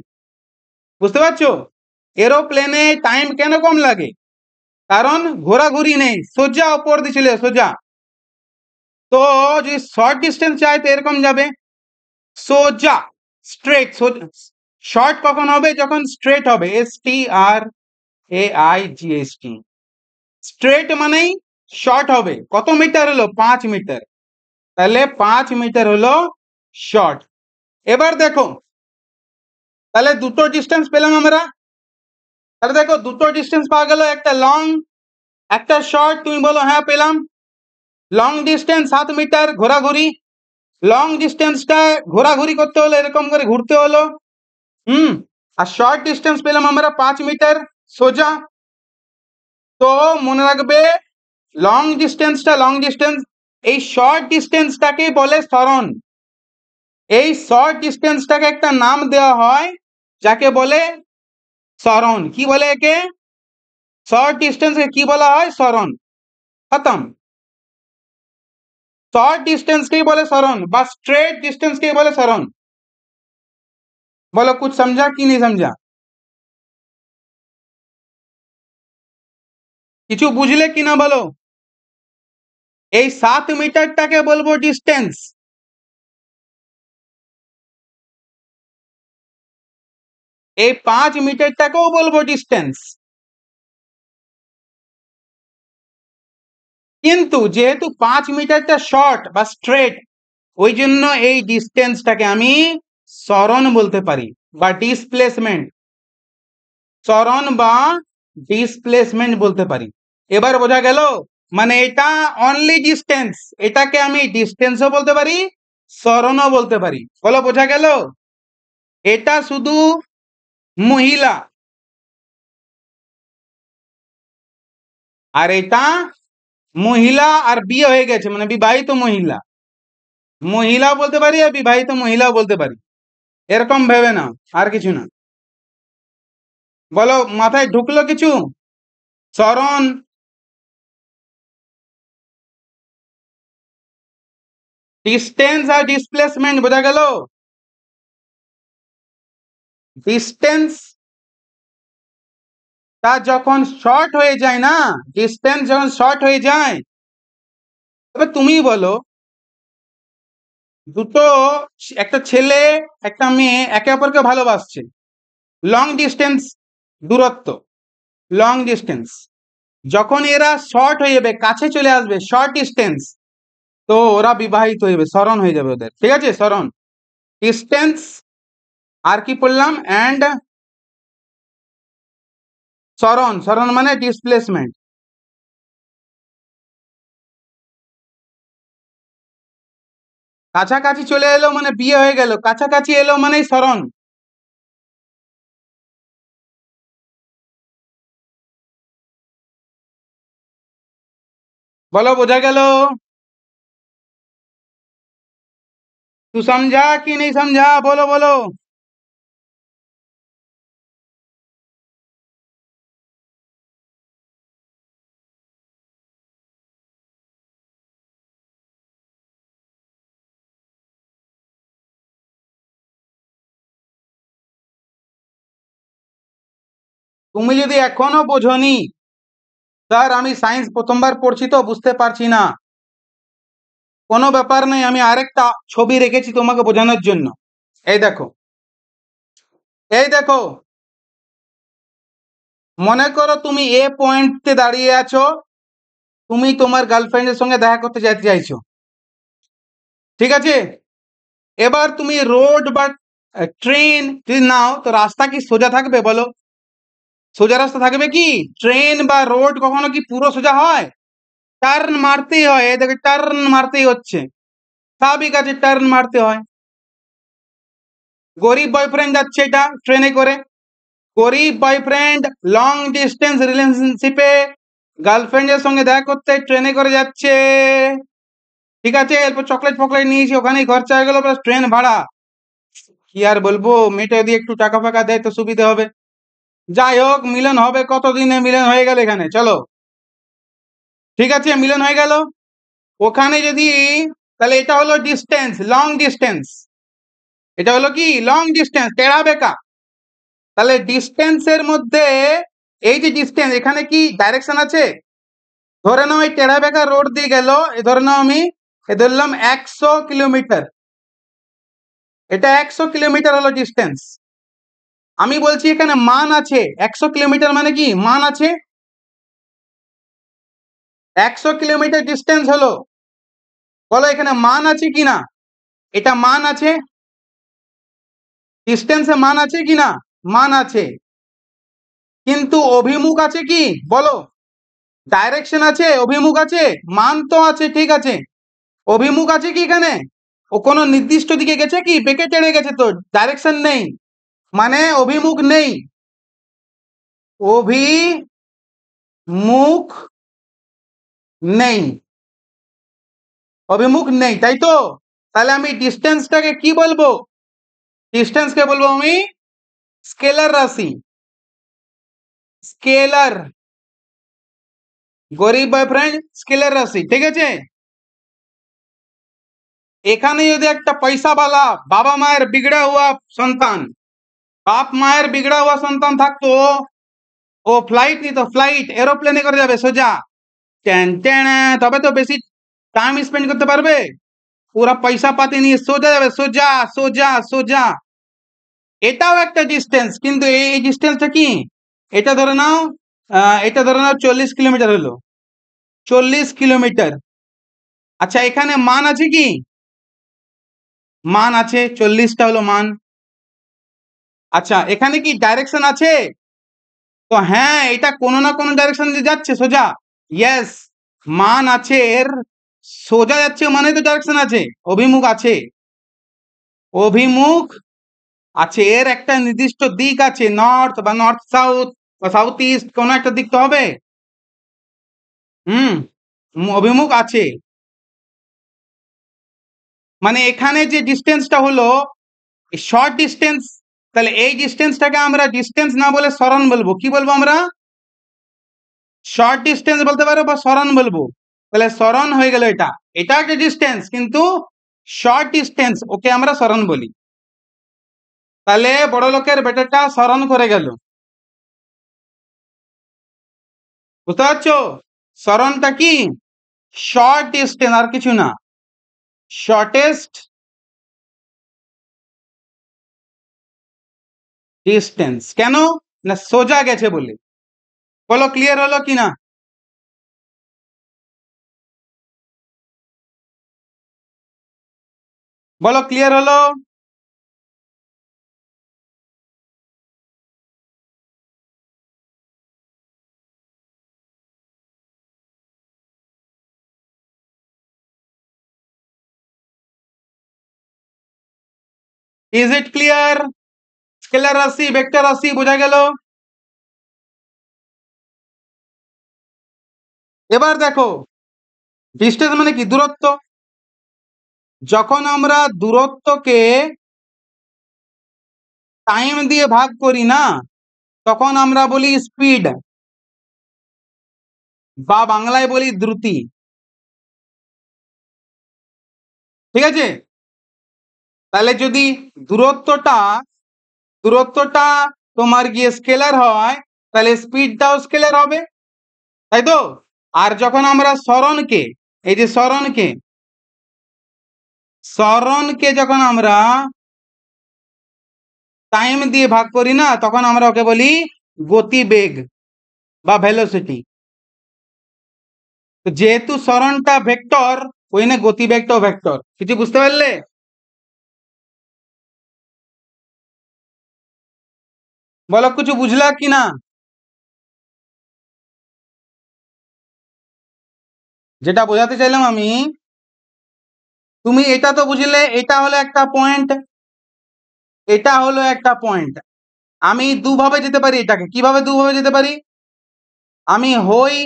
বুঝতে পারছো? এরোপ্লেনে টাইম কেন কম লাগে? কারণ ঘোরাঘুরি নেই, সোজা উপর দিয়ে চলে সোজা। তো যদি শর্ট ডিস্টেন্স চাই তো এরকম যাবে, সোজা, স্ট্রেট। শর্ট কখন হবে? যখন স্ট্রেট হবে, STRAIGHT। স্ট্রেট মানেই শর্ট হবে। কত মিটার হলো? 5 মিটার। তাহলে 5 মিটার হলো শর্ট। এবার দেখো, তাহলে দুটো ডিস্টেন্স পেলাম আমরা। তাহলে দেখো দুটো ডিস্টেন্স পাওয়া গেল, একটা লং একটা শর্ট। তুমি বলো হ্যাঁ পেলাম। লং ডিস্টেন্স 7 মিটার ঘোরাঘুরি, লং ডিস্টেন্সটা ঘোরাঘুরি করতে হলো, এরকম করে ঘুরতে হলো। আর শর্ট ডিস্টেন্স পেলাম আমরা 5 মিটার সোজা। তো মনে রাখবে, লং ডিস্টেন্স, এই শর্ট ডিস্টেন্সটাকে বলে সরণ। এই শর্ট ডিস্টেন্সটাকে একটা নাম দেওয়া হয়, যাকে বলে সরণ। কি বলে একে? শর্ট ডিস্টেন্সকে কি বলা হয়? সরণ। খতম। শর্ট ডিस्टेंसকেই বলে সরণ, বা স্ট্রেট ডিস্টেন্সকেই বলে সরণ। বলো कुछ समझा কি नहीं समझा? কিছু বুঝলে কিনা বলো? এই 7 মিটারটাকে বলবো ডিস্টেন্স, এই 5 মিটারটাকেও বলবো ডিস্টেন্স। কিন্তু যেহেতু 5 মিটারটা শর্ট বা স্ট্রেট, ওই জন্য এই ডিস্টেন্সটাকে আমি সরণ বলতে পারি, বা ডিসপ্লেসমেন্ট। সরণ বা ডিসপ্লেসমেন্ট বলতে পারি। এবার বোঝা গেল? মানে এটা অনলি ডিস্টেন্স, এটাকে আমি ডিস্টেন্সও বলতে পারি, সরণও বলতে পারি। বলো বোঝা গেল? এটা শুধু মহিলা, আর এটা মহিলা আর বিয়ে হয়ে গেছে মানে বিবাহিত মহিলা, মহিলাও বলতে পারি আর বিবাহিত মহিলাও বলতে পারি। এরকম ভেবে না, আর কিছু না। বলো মাথায় ঢুকলো কিছু? সরণ, ডিস্টেন্স আর ডিসপ্লেসমেন্ট বোঝা গেল? ডিস্টেন্স তা যখন শর্ট হয়ে যায় না, ডিস্টেন্স যখন শর্ট হয়ে যায়, তবে তুমি বলো, দুটো, একটা ছেলে একটা মেয়ে একে অপরকে ভালোবাসছে, লং ডিস্টেন্স দূরত্ব, লং ডিস্টেন্স। যখন এরা শর্ট হয়ে যাবে, কাছে চলে আসবে, শর্ট ডিস্টেন্স, তো ওরা বিবাহিত হয়ে যাবে, সরণ হয়ে যাবে ওদের। ঠিক আছে? সরণ, ডিস্টেন্স, আর কি পড়লাম? অ্যান্ড সরণ। সরণ মানে ডিসপ্লেসমেন্ট। কাছাকাছি চলে এলো মানে বিয়ে হয়ে গেল, কাছাকাছি এলো মানেই সরণ। बोलो बुझा गलो? तू समझा कि नहीं समझा? बोलो बोलो। তুমি যদি এখনো বোঝনি, স্যার আমি সায়েন্স প্রথমবার পড়ছি তো বুঝতে পারছি না, কোনো ব্যাপার নেই, আমি আরেকটা ছবি রেখেছি তোমাকে বোঝানোর জন্য। এই দেখো, এই দেখো, মনে করো তুমি এ পয়েন্টে দাঁড়িয়ে আছো, তুমি তোমার গার্লফ্রেন্ডের সঙ্গে দেখা করতে যেতে চাইছো, ঠিক আছে? এবার তুমি রোড বা ট্রেন যদি নাও তো রাস্তা কি সোজা থাকবে বলো? সোজা রাস্তা থাকবে কি? ট্রেন বা রোড কখনো কি পুরো সোজা হয়? টার্ন মারতেই হয়, এই দেখো টার্ন মারতেই হচ্ছে, স্বাভাবিক আছে, টার্ন মারতে হয়। গরিব বয়ফ্রেন্ড যাচ্ছে এটা ট্রেনে করে, গরিব বয়ফ্রেন্ড লং ডিস্টেন্স রিলেশনশিপে গার্লফ্রেন্ডের সঙ্গে দেখা করতে ট্রেনে করে যাচ্ছে, ঠিক আছে? এরপর চকলেট ফকলেট নিয়েছি, ওখানেই খরচা হয়ে গেল, প্লাস ট্রেন ভাড়া। কি আর বলবো, মেয়েটা যদি একটু টাকা ফাঁকা দেয় তো সুবিধা হবে। যাই হোক, মিলন হবে কতদিনে, মিলন হয়ে গেল এখানে, চলো ঠিক আছে, মিলন হয়ে গেল ওখানে। যদি তাহলে এটা হলো ডিস্টেন্স, লং ডিস্টেন্স, এটা হলো কি লং ডিস্টেন্স, টেরা বেকা। তাহলে ডিস্টেন্সের মধ্যে এই যে ডিস্টেন্স, এখানে কি ডাইরেকশন আছে? ধরে নাও এই টেরা বেকা রোড দিয়ে গেল, ধরে নাও আমি ধরলাম 100 কিলোমিটার, এটা 100 কিলোমিটার হলো ডিস্টেন্স। আমি বলছি এখানে মান আছে, 100 কিলোমিটার মানে কি মান আছে, 100 কিলোমিটার ডিস্টেন্স হলো, বলো এখানে মান আছে কি না? এটা মান আছে, ডিস্টেন্সে মান আছে কি না? মান আছে, কিন্তু অভিমুখ আছে কি বলো? ডাইরেকশন আছে, অভিমুখ আছে, মান তো আছে, ঠিক আছে, অভিমুখ আছে কি এখানে? ও কোনো নির্দিষ্ট দিকে গেছে কি বেঁকে টেড়ে গেছে? তো ডাইরেকশন নেই, মানে অভিমুখ নেই, অভিমুখ নেই, অভিমুখ নেই, তাই তো? তাহলে আমি ডিস্টেন্সটাকে কি বলবো? ডিস্টেন্সকে বলবো আমি স্কেলার রাশি, স্কেলার, গরিব বয়ফ্রেন্ড স্কেলার রাশি, ঠিক আছে? এখানে যদি একটা পয়সাওয়ালা বাবা মায়ের বিগড়া হুয়া সন্তান, বাপ মায়ের বিগড়া হুয়া সন্তান থাকতো, ও ফ্লাইট নিত, ফ্লাইট এরোপ্লেনে করে যাবে সোজা, টেন টেন, তবে তো বেশি টাইম স্পেন্ড করতে পারবে, পুরা পয়সা পাতি নিয়ে সোজা যাবে, সোজা সোজা সোজা। এটাও একটা ডিস্টেন্স, কিন্তু এই ডিস্টেন্সটা কি? এটা ধরে নাও, এটা ধরে নাও 40 কিলোমিটার হলো, 40 কিলোমিটার। আচ্ছা এখানে মান আছে কি? মান আছে, 40টা হলো মান। আচ্ছা এখানে কি ডাইরেকশন আছে? তো হ্যাঁ, এটা কোনো না কোনো ডাইরেকশন দিয়ে যাচ্ছে সোজা, ইয়েস, মান আছে এর, সোজা যাচ্ছে মানে তো ডাইরেকশন আছে, অভিমুখ আছে, অভিমুখ আছে, এর একটা নির্দিষ্ট দিক আছে, নর্থ বা নর্থ সাউথ বা সাউথ ইস্ট, কোনো একটা দিক তো হবে। হুম, অভিমুখ আছে, মানে এখানে যে ডিস্টেন্সটা হলো শর্ট ডিস্টেন্স, তাহলে এই ডিস্টেন্সটাকে আমরা ডিস্টেন্স না বলে সরণ বলবো, কি বলবো আমরা? শর্ট ডিস্টেন্স বলতে পারো বা সরণ বলবো, তাহলে সরণ হয়ে গেল, এটা এটা একটা ডিস্টেন্স কিন্তু শর্ট ডিস্টেন্স, ওকে আমরা সরণ বলি। তাহলে বড় লোকের বেটাটা সরণ করে গেল, বুঝতে পারছো? সরণটা কি? শর্ট ডিস্টেন্স, আর কিছু না, শর্টেস্ট ডিস্টেন্স। কেন না সোজা গেছে বলে। বলো ক্লিয়ার হলো কি না? বলো ক্লিয়ার হলো? Is it clear? স্কেলার রাশি, ভেক্টর রাশি বোঝা গেল। এবার দেখো, ডিস্টেন্স মানে কি? দূরত্ব। যখন আমরা দূরত্বকে টাইম দিয়ে ভাগ করি না, তখন আমরা বলি স্পিড, বা বাংলায় বলি দ্রুতি, ঠিক আছে? তাহলে যদি দূরত্বটা দূরত্বটা তোমার গিয়ে স্কেলার হয়, তাহলে স্পিডটাও স্কেলার হবে, তাই তো? আর যখন আমরা সরণকে, এই যে সরণকে যখন আমরা টাইম দিয়ে ভাগ করি না, তখন আমরা ওকে বলি গতিবেগ বা ভেলোসিটি। যেহেতু সরণটা ভেক্টর, ওই জন্য গতিবেগটাও ভেক্টর। কিছু বুঝতে পারলে? বলো কিছু বুঝলা কি না? যেটা বোঝাতে চাইলাম আমি, তুমি এটা তো বুঝলে, এটা হলো একটা পয়েন্ট, এটা হলো একটা পয়েন্ট। আমি দুভাবে যেতে পারি এটাকে। কিভাবে দুভাবে যেতে পারি? আমি হই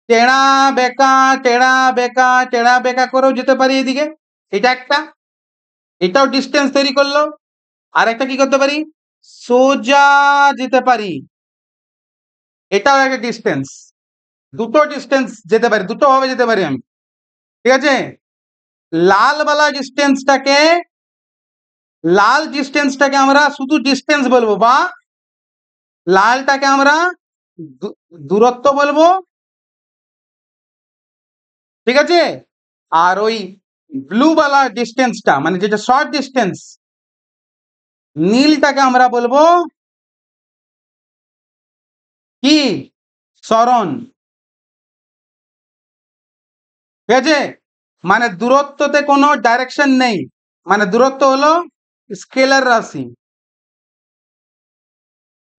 টেড়া বেঁকা টেড়া বেঁকা টেড়া বেঁকা করেও যেতে পারি এদিকে, এটা একটা, এটাও ডিস্টেন্স তৈরি করলো। আর একটা কি করতে পারি, সোজা যেতে পারি, এটাও একটা ডিস্টেন্স। দুটো ডিস্টেন্স যেতে পারি, দুটো ভাবে যেতে পারি আমি, ঠিক আছে? লালওয়ালা ডিস্টেন্সটাকে, লাল ডিস্টেন্সটাকে আমরা শুধু ডিস্টেন্স বলবো, বা লালটাকে আমরা দূরত্ব বলবো, ঠিক আছে? আর ওই ব্লুওয়ালা ডিস্টেন্সটা, মানে যেটা শর্ট ডিস্টেন্স, নীলটাকে আমরা বলবো কি, সরণ, ঠিক আছে? মানে দূরত্বতে কোনো ডাইরেকশন নেই, মানে দূরত্ব হলো স্কেলার রাশি,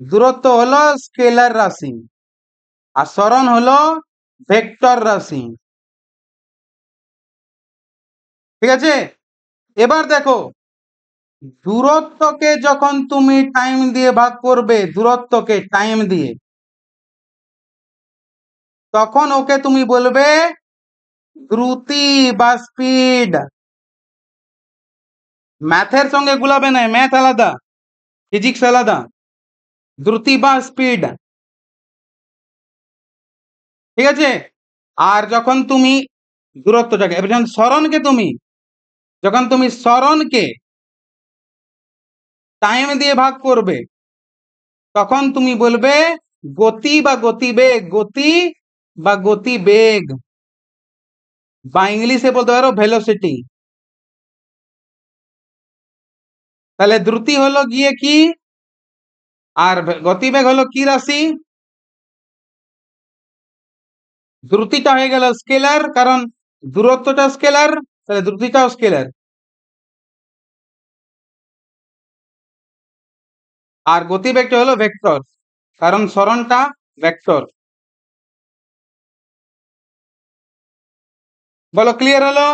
দূরত্ব হলো স্কেলার রাশি, আর সরণ হলো ভেক্টর রাশি, ঠিক আছে? এবার দেখো, দূরত্বকে যখন তুমি টাইম দিয়ে ভাগ করবে, দূরত্বকে টাইম দিয়ে, তখন ওকে তুমি বলবে দ্রুতি বা স্পিড। ম্যাথের সঙ্গে গুলাবে না, ম্যাথ আলাদা, ফিজিক্স আলাদা। দ্রুতি বা স্পিড, ঠিক আছে? আর যখন তুমি দূরত্বটাকে, এবার যখন সরণকে তুমি, যখন তুমি সরণকে টাইম দিয়ে ভাগ করবে, তখন তুমি বলবে গতি বা গতিবেগ, গতি বা গতিবেগ, বা ইংলিশে বলতে পারো ভেলোসিটি। তাহলে দ্রুতি হলো গিয়ে কি, আর গতিবেগ হলো কি রাশি? দ্রুতিটা হয়ে গেল স্কেলার, কারণ দূরত্বটা স্কেলার, তাহলে দ্রুতিটাও স্কেলার। আর গতিবেগটা হলো ভেক্টর, কারণ সরণটা ভেক্টর। বলো ক্লিয়ার হলো?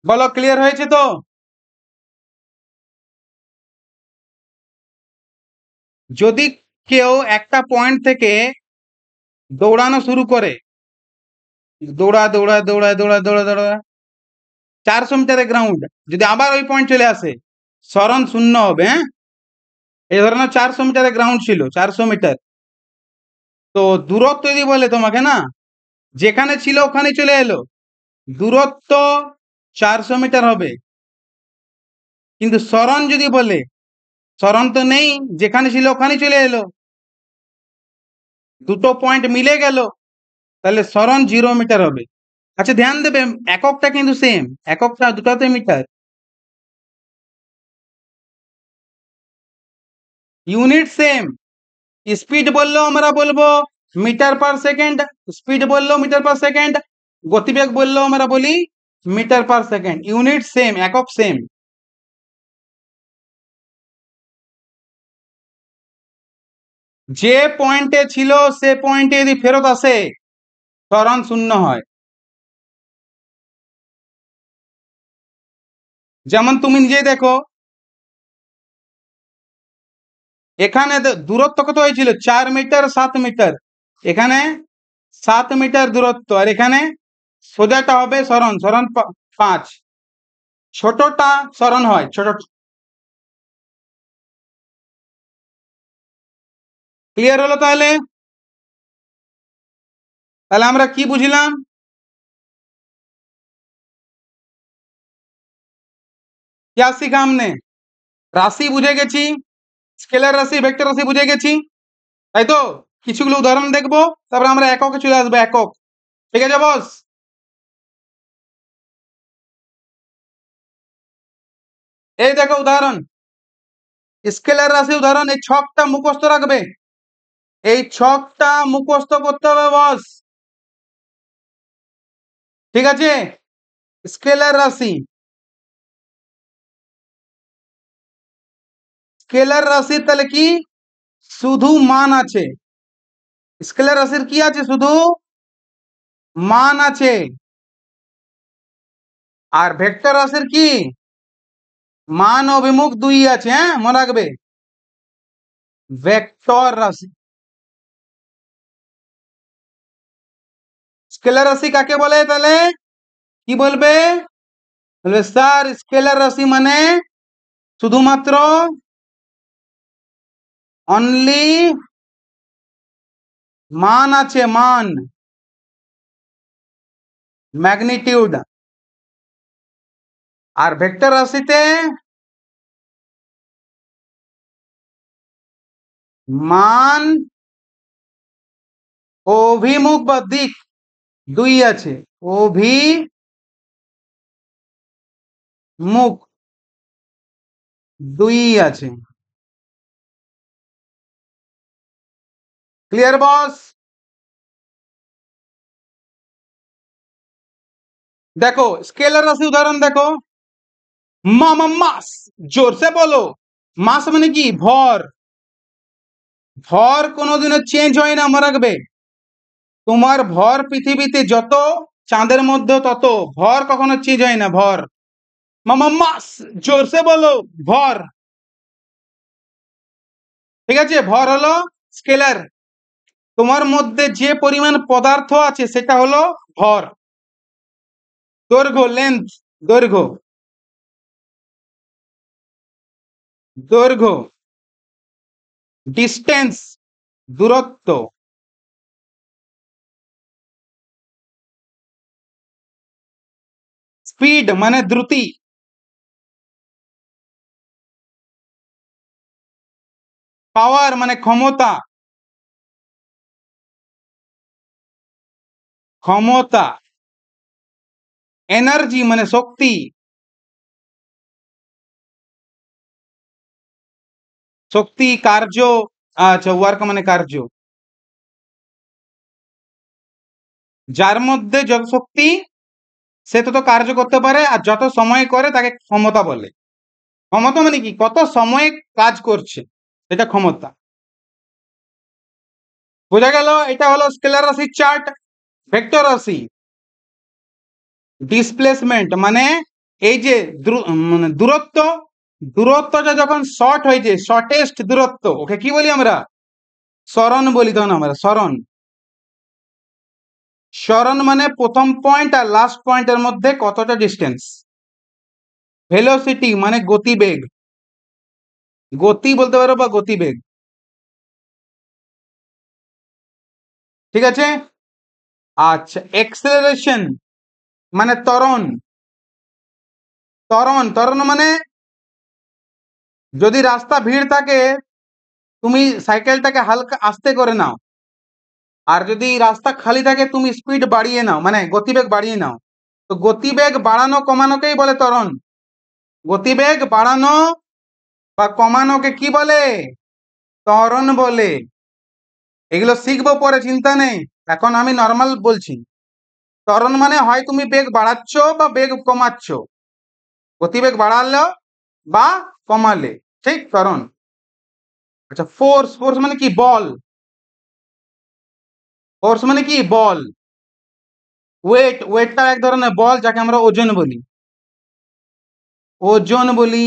বলো ক্লিয়ার হয়েছে তো? যদি কেউ একটা পয়েন্ট থেকে দৌড়ানো শুরু করে, দৌড়া দৌড়া দৌড়া দৌড়া দৌড়া দৌড়া 400 মিটারের গ্রাউন্ড, যদি আবার ওই পয়েন্ট চলে আসে, সরণ শূন্য হবে। হ্যাঁ, এই ধরনের 400 মিটারের গ্রাউন্ড ছিল, 400 মিটার। তো দূরত্ব যদি বলে তোমাকে, না, যেখানে ছিল ওখানে চলে এলো, দূরত্ব 400 মিটার হবে। কিন্তু সরণ যদি বলে, সরণ তো নেই, যেখানে ছিল ওখানে চলে এলো, দুটো পয়েন্ট মিলে গেল, তাহলে সরণ 0 মিটার হবে। আচ্ছা ধ্যান দেবে, এককটা কিন্তু সেম, এককটা দুটাতে মিটার, ইউনিট সেম। স্পিড বললেও আমরা বলবো মিটার পার সেকেন্ড, স্পিড বললেও মিটার পার সেকেন্ড, গতিবেগ বললেও আমরা বলি metre per second, unit same, একক সেম। যে পয়েন্টে ছিল সে পয়েন্টে যদি ফেরত আসে, সরণ শূন্য হয়। যেমন তুমি নিজেই দেখো, এখানে দূরত্ব কত হয়েছিল, 4 মিটার 7 মিটার, এখানে 7 মিটার দূরত্ব, আর এখানে সোজাটা হবে সরণ, সরণ 5, ছোটটা সরণ হয় ছোট। ক্লিয়ার হলো? তাহলে তাহলে আমরা কি বুঝলাম? क्या सीखा हमने? রাশি বুঝে গেছি, স্কেলার রাশি ভেক্টর রাশি বুঝে গেছি, তাই তো? কিছুগুলো উদাহরণ দেখবো, তারপরে আমরা এককে চলে আসবো। একক, ঠিক আছে বস? এই দেখো উদাহরণ, স্কেলার রাশি উদাহরণ। এই ছকটা মুখস্থ রাখবে, এই ছকটা মুখস্থ করতে হবে বস, ঠিক আছে? স্কেলার রাশি, স্কেলার রাশির তাহলে কি শুধু মান আছে, স্কেলার রাশির কি আছে শুধু মান আছে। আর ভেক্টর রাশির কি মান অভিমুখ দুই আছে, হ্যাঁ মনে রাখবে। ভেক্টর রাশি, স্কেলার রাশি কাকে বলে তাহলে কি বলবে? বলবে স্যার স্কেলার রাশি মানে শুধুমাত্র অনলি মান আছে, মান, ম্যাগনিটিউড। আর ভেক্টর রাশিতে মান অভিমুখ বা দিক দুই আছে, অভিমুখ দুই আছে। ক্লিয়ার বস? দেখো স্কেলার রাশি উদাহরণ দেখো, মাস, জোর সে বলো। মাস মানে কি ভর, ভর কোনোদিনও চেঞ্জ হয় না, মনে রাখবে। তোমার ভর পৃথিবীতে যত, চাঁদের মধ্যে তত, ভর কখনো চেঞ্জ হয় না, ভর। মাস, জোর সে বলো, ভর, ঠিক আছে? ভর হলো স্কেলার, তোমার মধ্যে যে পরিমাণ পদার্থ আছে সেটা হলো ভর। দৈর্ঘ্য, লেন্থ, দৈর্ঘ্য, দৈর্ঘ্য, ডিস্টেন্স, দূরত্ব, স্পিড মানে দ্রুতি, পাওয়ার মানে ক্ষমতা, ক্ষমতা, এনার্জি মানে শক্তি, শক্তি, কার্য, আচ্ছা ওয়ার্ক মানে কার্য। যার মধ্যে যত শক্তি সে তত কার্য করতে পারে, আর যত সময় করে তাকে ক্ষমতা বলে। ক্ষমতা মানে কি কত সময়ে কাজ করছে, এটা ক্ষমতা। বোঝা গেল? এটা হলো স্কেলার রাশির চার্ট। ভেক্টর রাশি ডিসপ্লেসমেন্ট মানে এই যে মানে দূরত্ব, দূরত্বটা যখন শর্ট হয়েছে, শর্টেস্ট দূরত্ব, ওকে কি বলি আমরা? সরণ বলি তখন আমরা, সরণ। সরণ মানে প্রথম পয়েন্ট আর লাস্ট পয়েন্টের মধ্যে কতটা ডিস্টেন্স। ভেলোসিটি মানে গতিবেগ, গতি বলতে পারো বা গতিবেগ, ঠিক আছে? আচ্ছা এক্সেলারেশন মানে ত্বরণ, ত্বরণ, ত্বরণ মানে যদি রাস্তা ভিড় থাকে তুমি সাইকেলটাকে হালকা আস্তে করে নাও, আর যদি রাস্তা খালি থাকে তুমি স্পিড বাড়িয়ে নাও, মানে গতিবেগ বাড়িয়ে নাও। তো গতিবেগ বাড়ানো কমানোকেই বলে ত্বরণ। গতিবেগ বাড়ানো বা কমানোকে কি বলে? ত্বরণ বলে। এগুলো শিখবো পরে, চিন্তা নেই, এখন আমি নর্মাল বলছি। ত্বরণ মানে হয় তুমি বেগ বাড়াচ্ছ বা বেগ কমাচ্ছ, গতিবেগ বাড়ালো বা কমালে, ঠিক ত্বরণ। আচ্ছা ফোর্স, ফোর্স মানে কি বল, ফোর্স মানে কি বল। ওয়েট, ওয়েটটা এক ধরনের বল যাকে আমরা ওজন বলি, ওজন বলি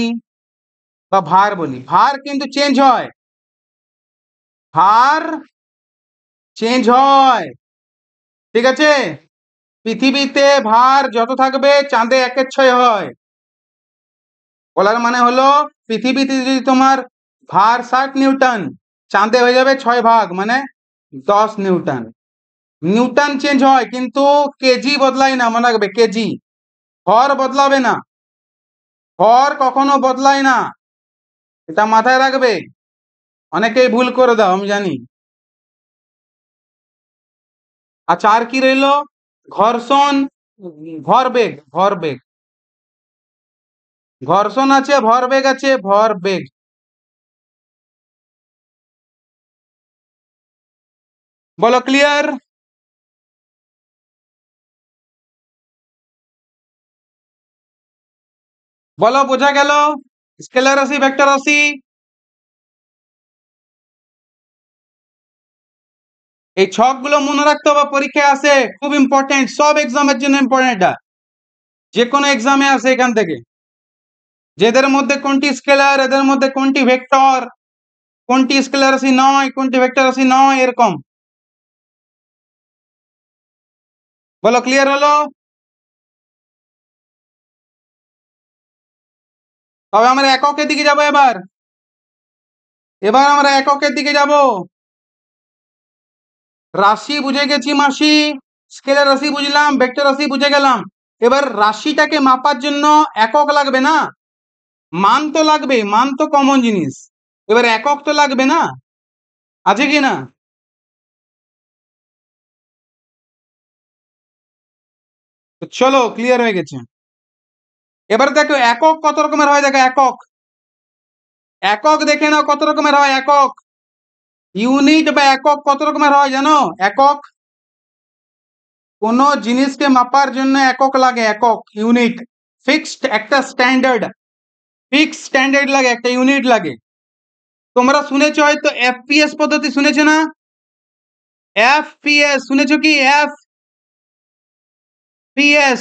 বা ভার বলি। ভার কিন্তু চেঞ্জ হয়, ভার চেঞ্জ হয়, ঠিক আছে? পৃথিবীতে ভার যত থাকবে চাঁদে একের ছয় হয়। বলার মানে হলো পৃথিবীতে যদি তোমার ভার 60 নিউটন, চাঁদে হয়ে যাবে 6 ভাগ মানে 10 নিউটন। নিউটন চেঞ্জ হয় কিন্তু কেজি বদলায় না, মনে রাখবে, কেজি। ভর বদলাবে না, ভর কখনো বদলায় না, এটা মাথায় রাখবে। অনেকেই ভুল করে দাও, আমি জানি। আচ্ছা, আর কি রইলো? ঘর্ষণ, ভরবেগ, ভরবেগ। ঘর্ষণ আছে, ভরবেগ আছে, ভরবেগ। বলো ক্লিয়ার? বলো বোঝা গেল? স্কেলার রাশি, ভেক্টর রাশি। এই ছকগুলো মনে রাখতে হবে, পরীক্ষায় আসে, খুব ইম্পর্টেন্ট, সব এক্সামের জন্য ইম্পর্টেন্ট এটা, যে কোনো এক্সামে আসে এখান থেকে। যেদের মধ্যে কোনটি স্কেলার, এদের মধ্যে কোনটি ভেক্টর, কোনটি স্কেলার রাশি নয়, কোনটি ভেক্টর রাশি নয়, এরকম। বলো ক্লিয়ার হলো? তবে আমরা এককের দিকে যাবো এবার। এবার আমরা এককের দিকে যাব। রাশি বুঝে গেছি মাসি, স্কেলার রাশি বুঝলাম, ভেক্টর রাশি বুঝে গেলাম। এবার রাশিটাকে মাপার জন্য একক লাগবে না? মান তো লাগবে, মান তো কমন জিনিস। এবার একক তো লাগবে না, আছে কি না? তো চলো, ক্লিয়ার হয়ে গেছে। এবার দেখো একক কত রকমের হয়, দেখো একক, একক দেখে নাও কত রকমের হয় একক। ইউনিট বা একক কত রকমের হয় জানো? একক, কোন জিনিসকে মাপার জন্য একক লাগে, একক, ইউনিট। ফিক্সড একটা স্ট্যান্ডার্ড, ফিক্স স্ট্যান্ডার্ড লাগে, একটা ইউনিট লাগে। তোমরা শুনেছো হয়তো এফপিএস পদ্ধতি, শুনেছো না? এফপিএস শুনেছো কি? এফপিএস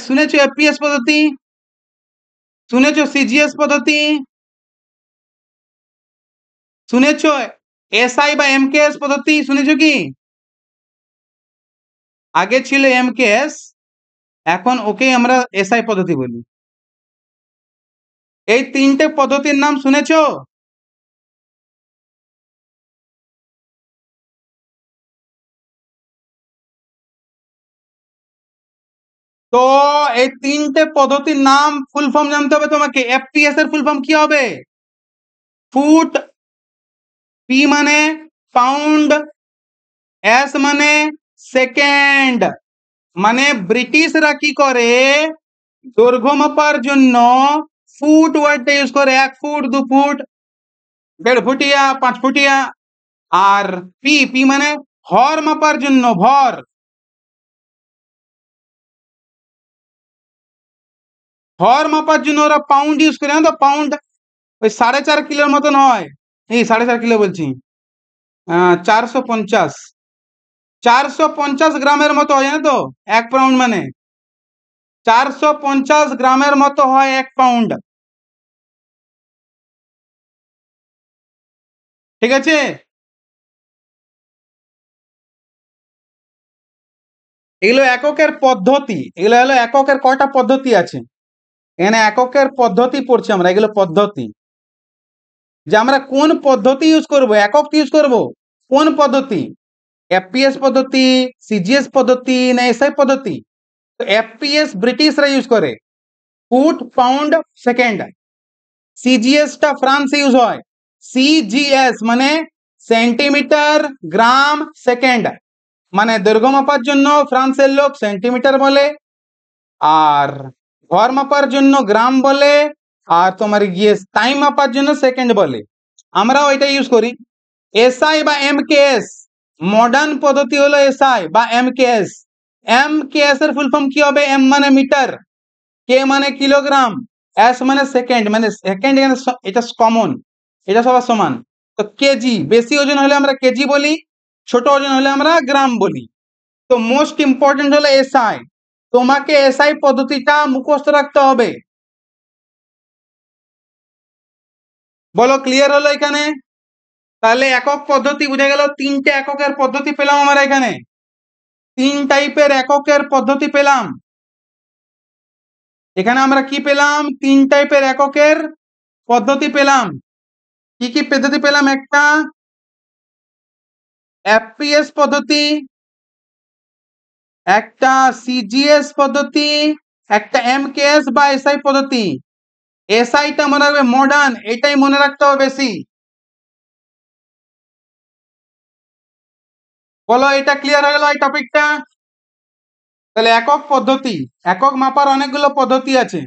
শুনেছো? এফপিএস পদ্ধতি শুনেছো? সিজিএস পদ্ধতি শুনেছো? এসআই বা এমকেএস পদ্ধতি শুনেছো কি? আগে ছিল এমকেএস, এখন ওকে আমরা এসআই পদ্ধতি বলি। এই তিনটে পদ্ধতির নাম শুনেছো? তো এই তিনটে পদ্ধতির নাম ফুল ফর্ম জানতে হবে তোমাকে। এফপিএস এর ফুল ফর্ম কি হবে? ফুট, পি মানে পাউন্ড, এস মানে সেকেন্ড। মানে ব্রিটিশরা কি করে, দৈর্ঘ্য মাপার জন্য ফুট ওয়ার্ডটা ইউজ করে, 1 ফুট, 2 ফুট, 1.5 ফুটিয়া, 5 ফুটিয়া। আর পি, পি মানে ভর মাপার জন্য, ভর, ভর মাপার জন্য ওরা পাউন্ড ইউজ করে, না তো পাউন্ড ওই 4.5 কিলোর মতন হয়। এই 4.5 কিলো বলছি, 450, 450 গ্রামের মতো হয়, জানো তো? 1 পাউন্ড মানে 450 গ্রামের মতো হয় 1 পাউন্ড। ঠিক আছে? এগুলো এককের পদ্ধতি, এগুলো হলো এককের কয়টা পদ্ধতি আছে, এখানে এককের পদ্ধতি পড়ছি আমরা, এগুলো পদ্ধতি, যে আমরা কোন পদ্ধতি ইউজ করব, একক ইউজ করব, কোন পদ্ধতি, এফপিএস পদ্ধতি, সিজিএস পদ্ধতি না এসআই পদ্ধতি? তো এফপিএস ব্রিটিশরা ইউজ করে, ফুট পাউন্ড সেকেন্ড। সিজিএস টা ফ্রান্সে ইউজ হয়, সিজিএস মানে সেন্টিমিটার গ্রাম সেকেন্ড। মানে দৈর্ঘ্য মাপার জন্য ফ্রান্সের লোক সেন্টিমিটার বলে, আর ভর মাপার জন্য গ্রাম বলে, আর তোমার গিয়ে টাইম মাপার জন্য সেকেন্ড বলে। আমরাও এটা ইউজ করি। এসআই বা এমকেএস, মডার্ন পদ্ধতি হলো এসআই বা এমকেএস। এমকেএস এর ফুল ফর্ম কি হবে? এম মানে মিটার, কে মানে কিলোগ্রাম, এস মানে সেকেন্ড, মানে সেকেন্ড, এটা কমন, এটা সবার সমান। তো কেজি, বেশি ওজন হলে আমরা কেজি বলি, ছোট ওজন হলে আমরা গ্রাম বলি। তো মোস্ট ইম্পর্টেন্ট হলো এসআই, তোমাকে এসআই পদ্ধতিটা মুখস্থ রাখতে হবে। বলো ক্লিয়ার হলো এখানে? তাহলে একক পদ্ধতি বুঝে গেল, তিনটে এককের পদ্ধতি পেলাম আমরা এখানে, 3 টাইপের এককের পদ্ধতি পেলাম এখানে। আমরা কি পেলাম? 3 টাইপের এককের পদ্ধতি পেলাম। কি কি পদ্ধতি পেলাম? একটা এফপিএস পদ্ধতি, একটা সিজিএস পদ্ধতি, একটা এমকেএস বা এসআই পদ্ধতি। এসআইটা মনে রাখবে মডার্ন, এটাই মনে রাখতে হবে বেশি। বলো, এটা ক্লিয়ার হয়ে গেল এই টপিকটা? তাহলে একক পদ্ধতি, একক মাপার অনেকগুলো পদ্ধতি আছে।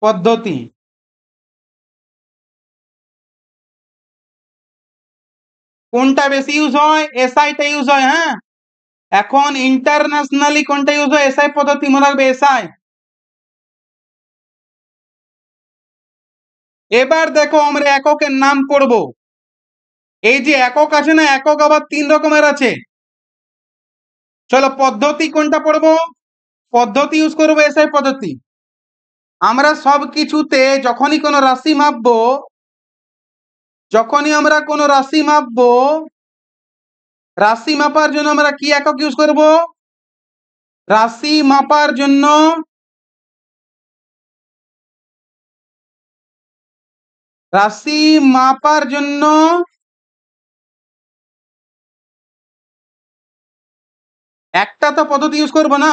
পদ্ধতি কোনটা বেশি ইউজ হয়? এসআইটা ইউজ হয়। হ্যাঁ, এখন ইন্টারন্যাশনালি কোনটা ইউজ হয়? এসআই পদ্ধতি, মনে রাখবে এসআই। এবার দেখো আমরা এককের নাম করব। এই যে একক আছে না, একক আবার 3 রকমের আছে। চলো পদ্ধতি কোনটা পড়বো? পদ্ধতি ইউজ করবো এসআই পদ্ধতি। আমরা সব কিছুতে যখনই কোনো রাশি মাপবো, যখনই আমরা কোনো রাশি মাপবো, রাশি মাপার জন্য আমরা কি একক ইউজ করব? রাশি মাপার জন্য রাশি মাপার জন্য একটা তো পদ্ধতি ইউজ করবো না?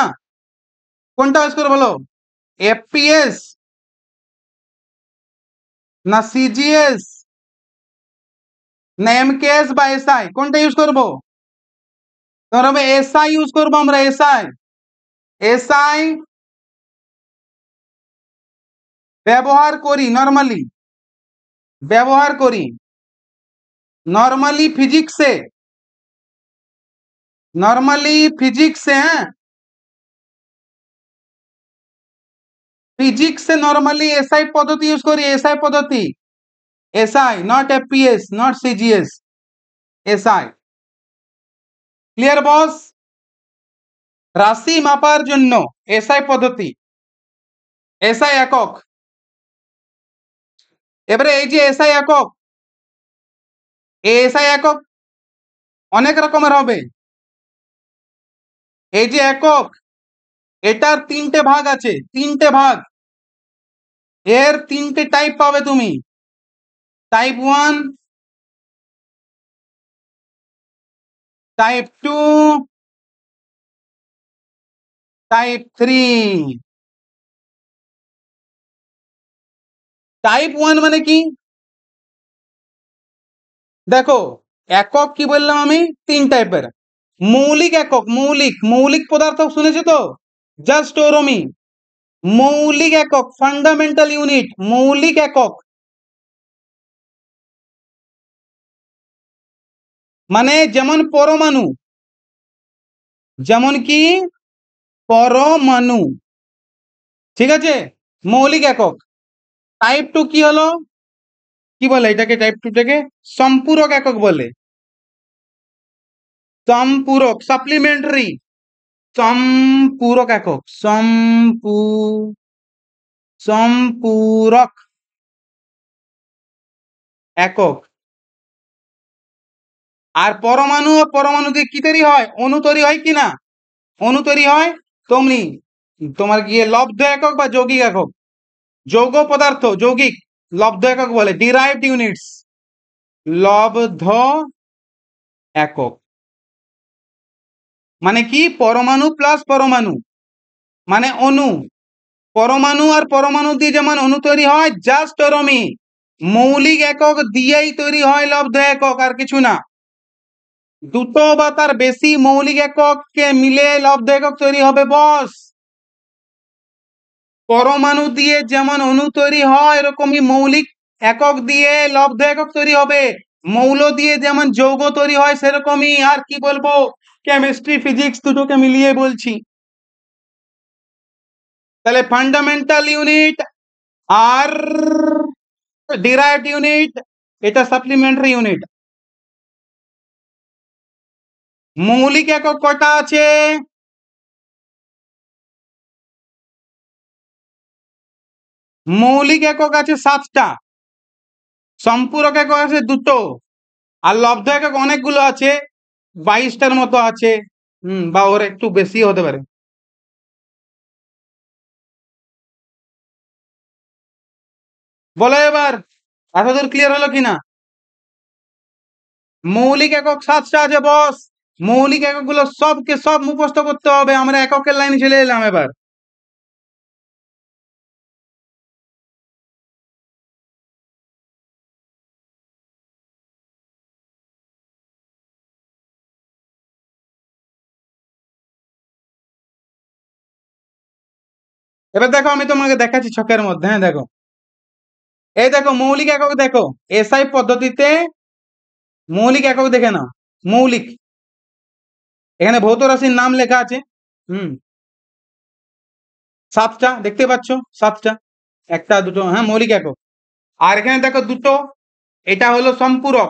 কোনটা ইউজ করবো বলো? এফপিএস না সিজিএস না এমকেএস বা এসআই, কোনটা ইউজ করবো? ধরো এসআই ইউজ করবো আমরা, এসআই। এসআই ব্যবহার করি নরমালি, ব্যবহার করি নরমালি ফিজিক্সে, নরমালি ফিজিক্সে। হ্যাঁ, ফিজিক্সে নরমালি এসআই পদ্ধতি ইউজ করি, এসআই পদ্ধতি। SI, not FPS, not CGS, SI. Clear boss? রাশি মাপার জন্য এসআই পদ্ধতি, এসআই একক। এবারে এই যে এসআই একক, এসআই একক অনেক রকমের হবে। এই যে একক, এটার 3টে ভাগ আছে, 3টে ভাগ। এর 3টে টাইপ পাবে তুমি। Type 1, type 2, type 3। টাইপ 1 মানে কি? দেখো, একক কি বললাম আমি? 3 টাইপের। মৌলিক একক, মৌলিক মৌলিক পদার্থ শুনেছো তো? জাস্ট ওরমি। মৌলিক একক, ফান্ডামেন্টাল ইউনিট, মৌলিক একক মানে যেমন পরমাণু, যেমন কি পরমাণু, ঠিক আছে? মৌলিক একক। টাইপ 2 কি হলো? কি বলে এটাকে? টাইপ 2 টাকে সম্পূরক একক বলে। সম্পূরক, সাপ্লিমেন্টারি, সম্পূরক একক, সম্পূরক একক। আর পরমাণু ও পরমাণু দিয়ে কি তৈরি হয়? অণু তৈরি হয় কি না? অণু তৈরি হয়। তেমনি তোমার গিয়ে লব্ধ একক বা যৌগিক একক, যৌগ পদার্থ, যৌগিক, লব্ধ একক বলে, ডিরাইভড ইউনিটস, লব্ধ একক। মানে কি? পরমাণু প্লাস পরমাণু মানে অণু। পরমাণু আর পরমাণু দিয়ে যেমন অণু তৈরি হয়, জাস্ট ওরমি মৌলিক একক দিয়েই তৈরি হয় লব্ধ একক, আর কিছু না। দুটো বা তার বেশি মৌলিক একককে মিলে লব্ধ একক তৈরি হবে বস। পরমাণু দিয়ে যেমন অণু তৈরি হয়, এরকমই মৌলিক একক দিয়ে লব্ধ একক তৈরি হবে। মৌল দিয়ে যেমন যৌগ তৈরি হয়, সেরকমই। আর কি বলবো, কেমিস্ট্রি ফিজিক্স দুটোকে মিলিয়ে বলছি। তাহলে ফান্ডামেন্টাল ইউনিট আর ডিরাইভড ইউনিট, এটা সাপ্লিমেন্টারি ইউনিট। মৌলিক একক কটা আছে? মৌলিক একক আছে 7টা, সম্পূরক একক আছে 2টো, আর লব্ধ একক অনেকগুলো আছে, 22টার মতো আছে। বা ওর একটু বেশি হতে পারে। বলো এবার, এতদূর ক্লিয়ার হলো কিনা? মৌলিক একক 7টা আছে বস। মৌলিক একক গুলো সবকে সব মুখস্থ করতে হবে। আমরা এককের লাইনে চলে এলাম এবার। এবার দেখো আমি তোমাকে দেখাচ্ছি ছকের মধ্যে, হ্যাঁ দেখো, এই দেখো মৌলিক একক, দেখো এসআই পদ্ধতিতে মৌলিক একক দেখে নাও। মৌলিক, এখানে ভৌত রাশির নাম লেখা আছে। হুম, 7টা দেখতে পাচ্ছ, 7টা, একটা দুটো, হ্যাঁ মৌলিক একক। আর এখানে দেখো দুটো, এটা হলো সম্পূরক,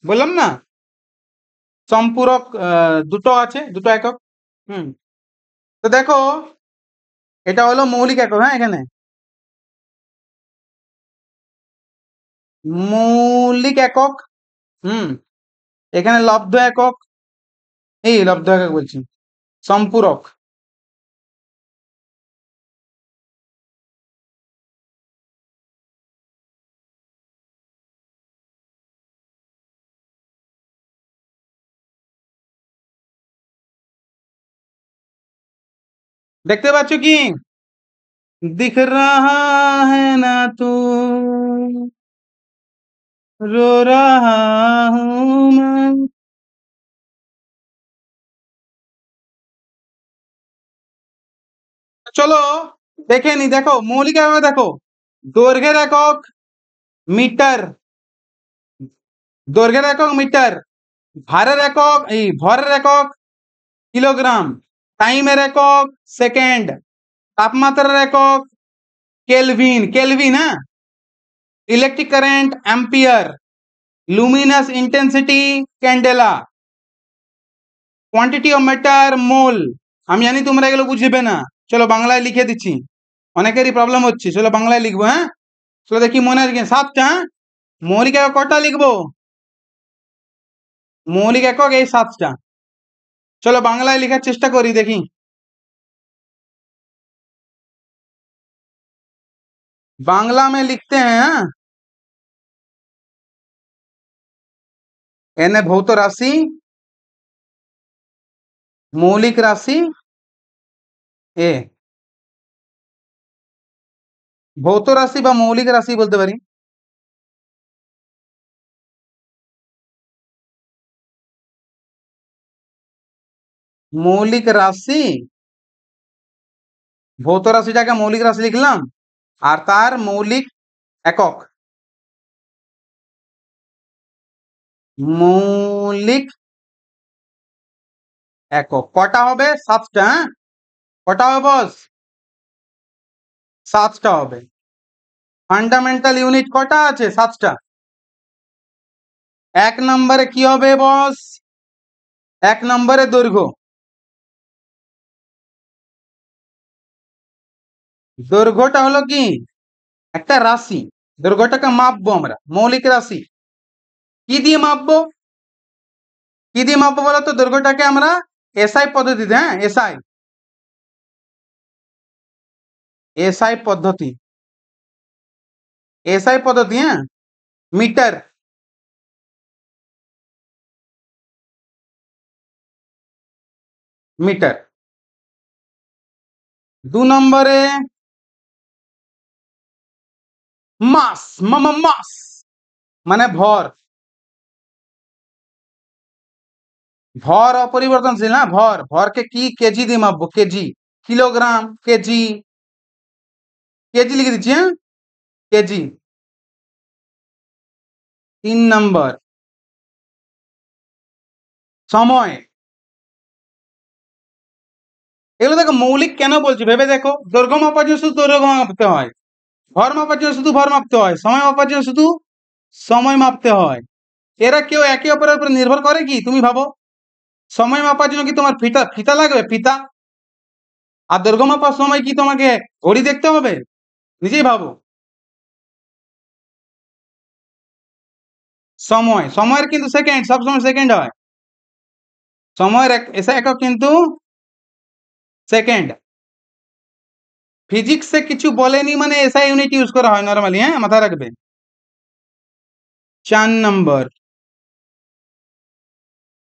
বললাম না সম্পূরক, দুটো আছে, দুটো একক। হুম, তো দেখো এটা হলো মৌলিক একক, হ্যাঁ এখানে মৌলিক একক। হুম, এখানে লব্ধ একক, এই লব্ধ একক বলছি, সম্পূরক। দেখতে পাচ্ছ কি, दिख रहा है ना तू, रो रहा हूं मैं। চলো দেখে নি, দেখো মৌলিক একক দেখো, দৈর্ঘ্যের একক মিটার, দৈর্ঘ্যের একক মিটার, ভারের একক, এই ভরের একক কিলোগ্রাম, টাইমের একক সেকেন্ড, তাপমাত্রার একক কেলভিন, কেলভিন, হ্যাঁ, electric current ampere, luminous intensity candela, quantity of matter mole. আমি জানি তোমরা এগুলো বুঝবে না, চলো বাংলায় লিখে দিচ্ছি, অনেকেরই প্রবলেম হচ্ছে, চলো বাংলায় লিখবো, হ্যাঁ চলো দেখি মনে আছে 7টা, হ্যাঁ? মৌলিক একক কটা লিখবো, মৌলিক একক এই 7টা, চলো বাংলায় লেখার চেষ্টা করি দেখি। बांग्ला में लिखते हैं, हाँ? एन भौत राशि, मौलिक राशि, ए ভৌত রাশি বা মৌলিক রাশি বলতে পারি। মৌলিক রাশি, ভৌত রাশিটাকে মৌলিক রাশি লিখলাম, আর তার মৌলিক একক, মৌলিক একক কটা হবে, 7টা, হ্যাঁ কটা হবে বস, 7টা হবে। ফান্ডামেন্টাল ইউনিট কটা আছে, 7টা। 1 নম্বরে কি হবে বস, 1 নম্বরে দৈর্ঘ্য, দৈর্ঘ্যটা হলো কি একটা রাশি, দৈর্ঘ্যটাকে মাপবো আমরা, মৌলিক রাশি কি দিয়ে মাপবো, কি দিয়ে মাপবো বলো তো, দৈর্ঘ্যটাকে আমরা এসআই পদ্ধতিতে, হ্যাঁ এসআই, এসআই পদ্ধতি, এসআই পদ্ধতি, হ্যাঁ মিটার, মিটার। 2 নম্বরে মাস, মাস মানে ভর, ভর অপরিবর্তনশীল, না ভর, ভরকে কি কেজি দিয়ে মাপবো, কেজি, কিলোগ্রাম, কেজি, কেজি লিখে দিচ্ছি, হ্যাঁ কেজি। 3 নম্বর সময়, এগুলো দেখো মৌলিক কেন বলছি ভেবে দেখো, দৈর্ঘ্য মাপার জন্য শুধু দৈর্ঘ্য মাপতে হয়, ভর মাপার জন্য শুধু ভর মাপতে হয়, সময় মাপার জন্য শুধু সময় মাপতে হয়। এরা কেউ একে অপরের উপর নির্ভর করে কি, তুমি ভাবো, সময় মাপার জন্য কি তোমার ফিতা ফিতা লাগবে, ফিতা, আর দৈর্ঘ্য মাপার সময় কি তোমাকে ঘড়ি দেখতে হবে, নিজেই ভাবো। সময়, সময়ের কিন্তু সেকেন্ড, সবসময় সেকেন্ড হয়, সময়ের এসে একক কিন্তু সেকেন্ড। ফিজিক্সে কিছু বলেনি মানে এসআই ইউনিট ইউজ করা হয় নরমালি, হ্যাঁ মাথায় রাখবে। 4 নম্বর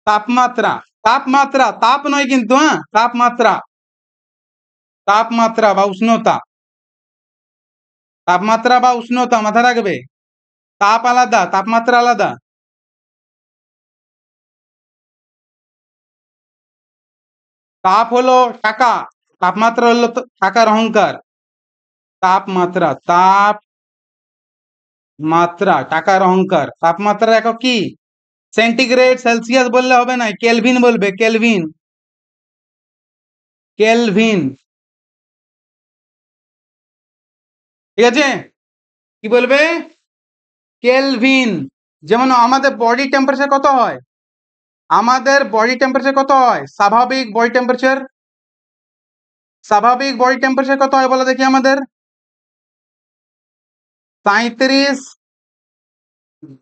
তাপমাত্রা, তাপমাত্রা, তাপ নয় কিন্তু, হ্যাঁ তাপমাত্রা, তাপমাত্রা বা উষ্ণতা, তাপমাত্রা বা উষ্ণতা মাথায় রাখবে, তাপ আলাদা তাপমাত্রা আলাদা। তাপ হলো টাকা, তাপমাত্রা হলো টাকার অহংকার। তাপমাত্রা, তাপমাত্রা টাকার অহংকার। তাপমাত্রার একক কি? সেন্টিগ্রেড, সেলসিয়াস বললে হবে না, কেলভিন বলবে, কেলভিন, কেলভিন। ঠিক আছে, কি বলবে? কেলভিন। যেমন আমাদের বডি টেম্পারেচার কত হয়? আমাদের বডি টেম্পারেচার কত হয়? স্বাভাবিক বডি টেম্পারেচার, স্বাভাবিক বডি টেম্পারেচার কত হয় বলো দেখি আমাদের? 37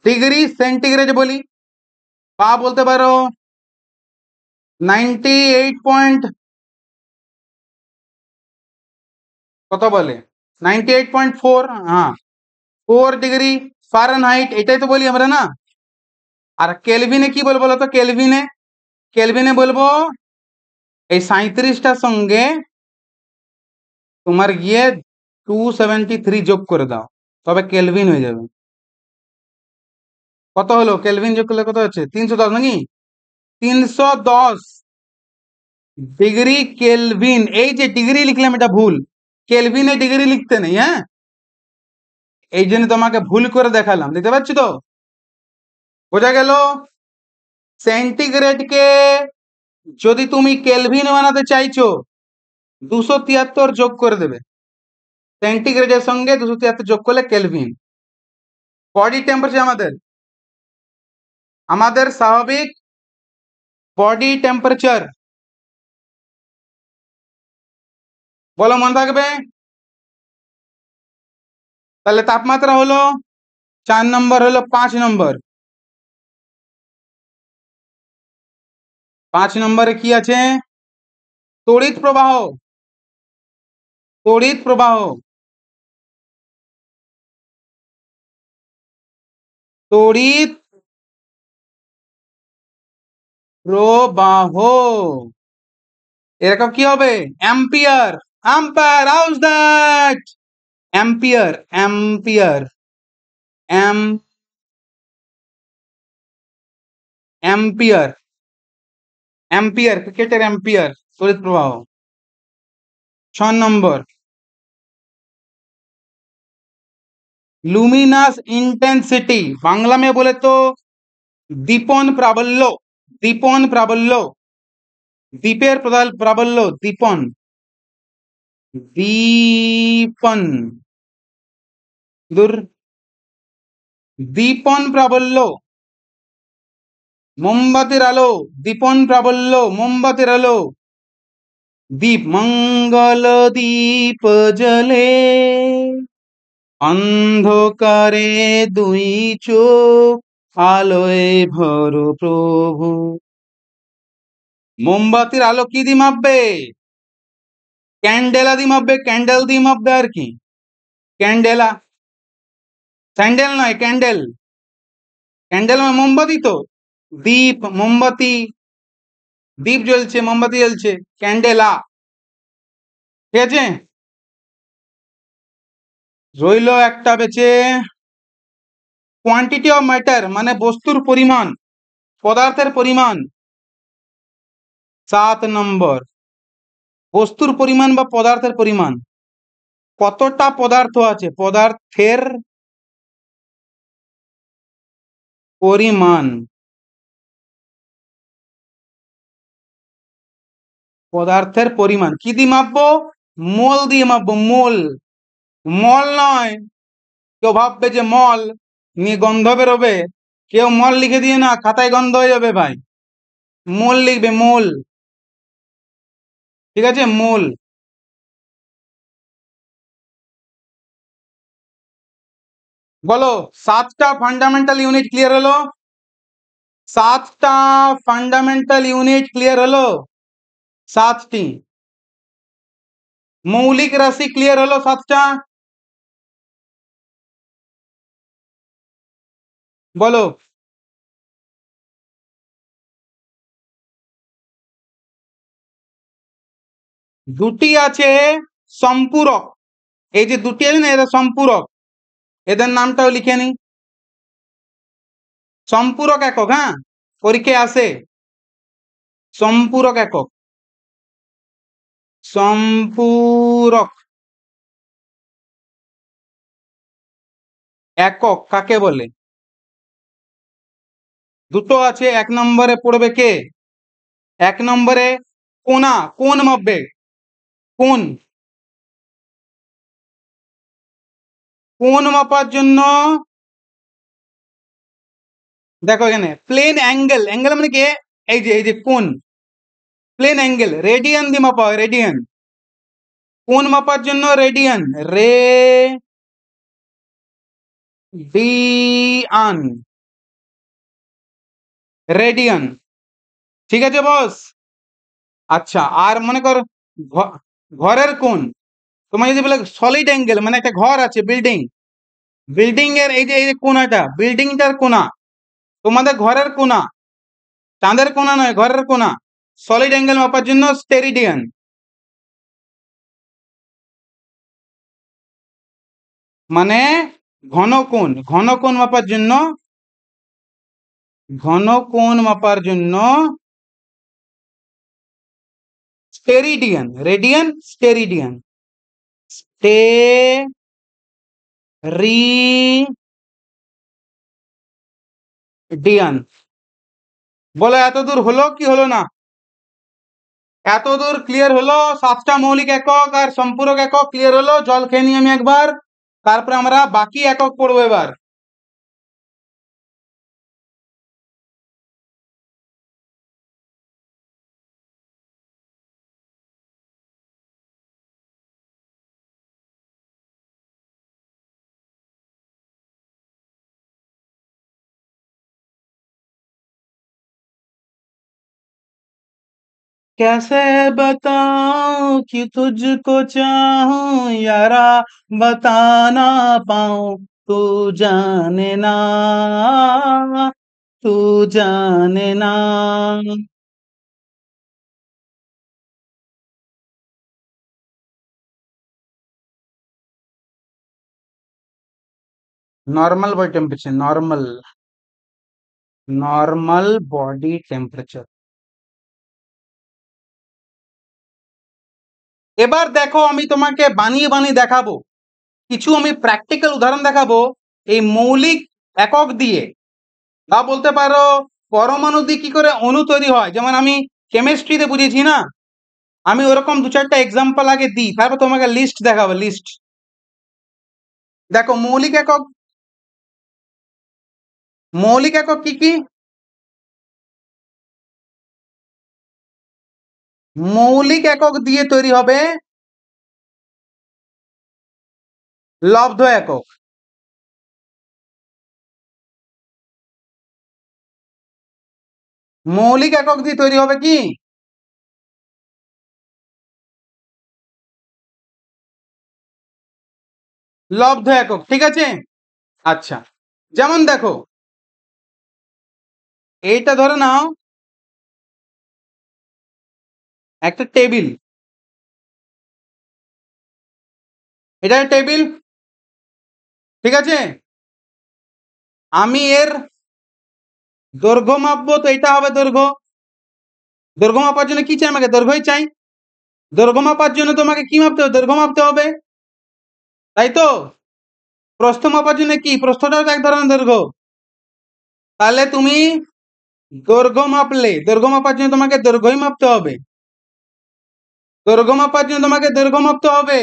ডিগ্রি সেন্টিগ্রেড বলি, বা বলতে পারো 98 কত বলে, 98.4, হ্যাঁ, 4 ডিগ্রি ফারেনহাইট, এটাই তো বলি আমরা না। আর কেলভিনে কি বলবো বলো তো? কেলভিনে, কেলভিনে বলবো এই 37টার সঙ্গে তোমার গিয়ে 273 যোগ করে দাও, তবে কেলভিন হয়ে যাবে। কত হলো? কেলভিন যোগ করলে কত হচ্ছে? 310 নাকি? 310 ডিগ্রি কেলভিন। এই যে ডিগ্রি লিখলাম এটা ভুল, কেলভিনে ডিগ্রি লিখতে নেই, হ্যাঁ, এই জন্য তোমাকে ভুল করে দেখালাম, দেখতে পাচ্ছ তো? বোঝা গেল? সেন্টিগ্রেডকে যদি তুমি কেলভিন বানাতে চাইছো 273 যোগ করে দেবে, সেন্টিগ্রেডের সঙ্গে 273 যোগ করলে কেলভিন। বডি টেম্পারেচার আমাদের, আমাদের স্বাভাবিক বডি টেম্পারেচার বলো, মনে থাকবে? তাহলে তাপমাত্রা হলো 4 নম্বর, হলো 5 নম্বর। 5 নম্বরে কি আছে? তড়িৎ প্রবাহ, তড়িৎ প্রবাহ, তড়িৎ প্রবাহ এরকম কি হবে? Ampere, umpire, house that? Ampere, ampere, ampere, ampere, ক্রিকেটের অ্যাম্পিয়ার, তড়িৎ প্রবাহ। 6 নম্বর, লুমিনাস ইন্টেন্সিটি, বাংলা में बोले तो দীপন প্রাবল্য, দীপন প্রাবল্য, দীপের প্রাবল্য, দীপন, দীপন, দূর, দীপন প্রাবল্য, মোমবাতির আলো, দীপন প্রাবল্য, মোমবাতির আলো, দীপ, মঙ্গল দীপ জ্বলে অন্ধকারে দুই চোখ আলোয় ভরো প্রভু। মোমবাতির আলো কি দিয়ে মাপবে? ক্যান্ডেলা দিয়ে মাপবে, ক্যান্ডেল দিয়ে মাপবে আর কি, ক্যান্ডেলা, স্যান্ডেল নয়, ক্যান্ডেল, ক্যান্ডেল মানে মোমবাতি তো, দীপ, মোমবাতি, দীপ জ্বলছে, মোমবাতি জ্বলছে, ক্যান্ডেলা। ঠিক আছে, রইল একটা বেঁচে, কোয়ান্টিটি অফ ম্যাটার মানে বস্তুর পরিমাণ, পদার্থের পরিমাণ। 7 নম্বর, বস্তুর পরিমাণ বা পদার্থের পরিমাণ, কতটা পদার্থ আছে, পদার্থের পরিমাণ, পদার্থের পরিমাণ কি দিয়ে মাপবো? মোল দিয়ে মাপবো, মোল, মল নয়। কেউ ভাববে যে মল নিয়ে গন্ধ বেরোবে, কেউ মল লিখে দিয়ে না, খাতায় গন্ধ হয়ে যাবে ভাই, মোল লিখবে, মোল। ঠিক আছে, মোল। বলো 7টা ফান্ডামেন্টাল ইউনিট ক্লিয়ার হলো? 7টা ফান্ডামেন্টাল ইউনিট ক্লিয়ার হলো? 7টি। মৌলিক রাশি ক্লিয়ার হলো 7টা? বলো। দুটি আছে সম্পূরক, এই যে দুটি আছে না, এরা সম্পূরক, এদের নামটাও লিখে নি। সম্পূরক একক, হ্যাঁ, পরীক্ষায় আসে, সম্পূরক একক, সম্পূরক, একক কাকে বলে? দুটো আছে, 1 নম্বরে পড়বে কে? 1 নম্বরে কোনা, কোন মাপবে? কোন, কোন মাপার জন্য দেখো এখানে প্লেন অ্যাঙ্গেল, অ্যাঙ্গেল মানে কি? এই যে কোন, প্লেন অ্যাঙ্গেল রেডিয়ান দিয়ে মাপা হয়, রেডিয়ান। কোন মাপার জন্য রেডিয়ান, রেডিয়ান, রেডিয়ান। ঠিক আছে বস? আচ্ছা, আর মনে কর ঘরের কোন, তোমার যদি বলে সলিড অ্যাঙ্গেল মানে একটা ঘর আছে, বিল্ডিং, বিল্ডিং এর এই যে কোনাটা, বিল্ডিংটার কোনা, তোমাদের ঘরের কোনা, চাঁদের কোনা নয়, ঘরের কোনা। সলিড অ্যাঙ্গেল মাপার জন্য স্টেরিডিয়ান। মানে ঘন কোণ, ঘন কোণ মাপার জন্য, ঘন কোণ মাপার জন্য স্টেরিডিয়ান, রেডিয়ান স্টেরিডিয়ান, স্টেরিডিয়ান। বলো এতদূর হলো কি হলো না? এতদূর ক্লিয়ার হলো? 7টা মৌলিক একক আর সম্পূরক একক ক্লিয়ার হলো? জল খেয়ে নিই আমি একবার, তারপরে আমরা বাকি একক পড়বো এবার। कैसे बताऊं कि तुझको चाहूं यारा, बता ना पाऊं, तू जाने ना, तू जाने ना। Normal body temperature, normal, normal body temperature. এবার দেখো আমি তোমাকে বানিয়ে বানিয়ে দেখাবো, কিছু আমি প্র্যাকটিক্যাল উদাহরণ দেখাবো এই মৌলিক একক দিয়ে। বা বলতে পারো পরমাণু দিয়ে কি করে অণু তৈরি হয়, যেমন আমি কেমিস্ট্রিতে বুঝেছি না, আমি ওরকম 2-4টা এক্সাম্পল আগে দিই, তারপর তোমাকে লিস্ট দেখাবো, লিস্ট। দেখো মৌলিক একক, মৌলিক একক কি কি? মৌলিক একক দিয়ে তৈরি হবে লব্ধ একক। মৌলিক একক দিয়ে তৈরি হবে কি? লব্ধ একক। ঠিক আছে? আচ্ছা, যেমন দেখো এইটা ধরে নাও একটা টেবিল, এটা টেবিল। ঠিক আছে? আমি এর দৈর্ঘ্য মাপবো, তো এটা হবে দৈর্ঘ্য। দৈর্ঘ্য মাপার জন্য কি চাই আমাকে? দৈর্ঘ্যই চাই। দৈর্ঘ্য মাপার জন্য তোমাকে কি মাপতে হবে? দৈর্ঘ্য মাপতে হবে, তাই তো? প্রস্থ মাপার জন্য কি? প্রস্থটাও তো এক ধরনের দৈর্ঘ্য। তাহলে তুমি দৈর্ঘ্য মাপলে, দৈর্ঘ্য মাপার জন্য তোমাকে দৈর্ঘ্যই মাপতে হবে, দৈর্ঘ্য মাপার জন্য তোমাকে দৈর্ঘ্য মাপতে হবে।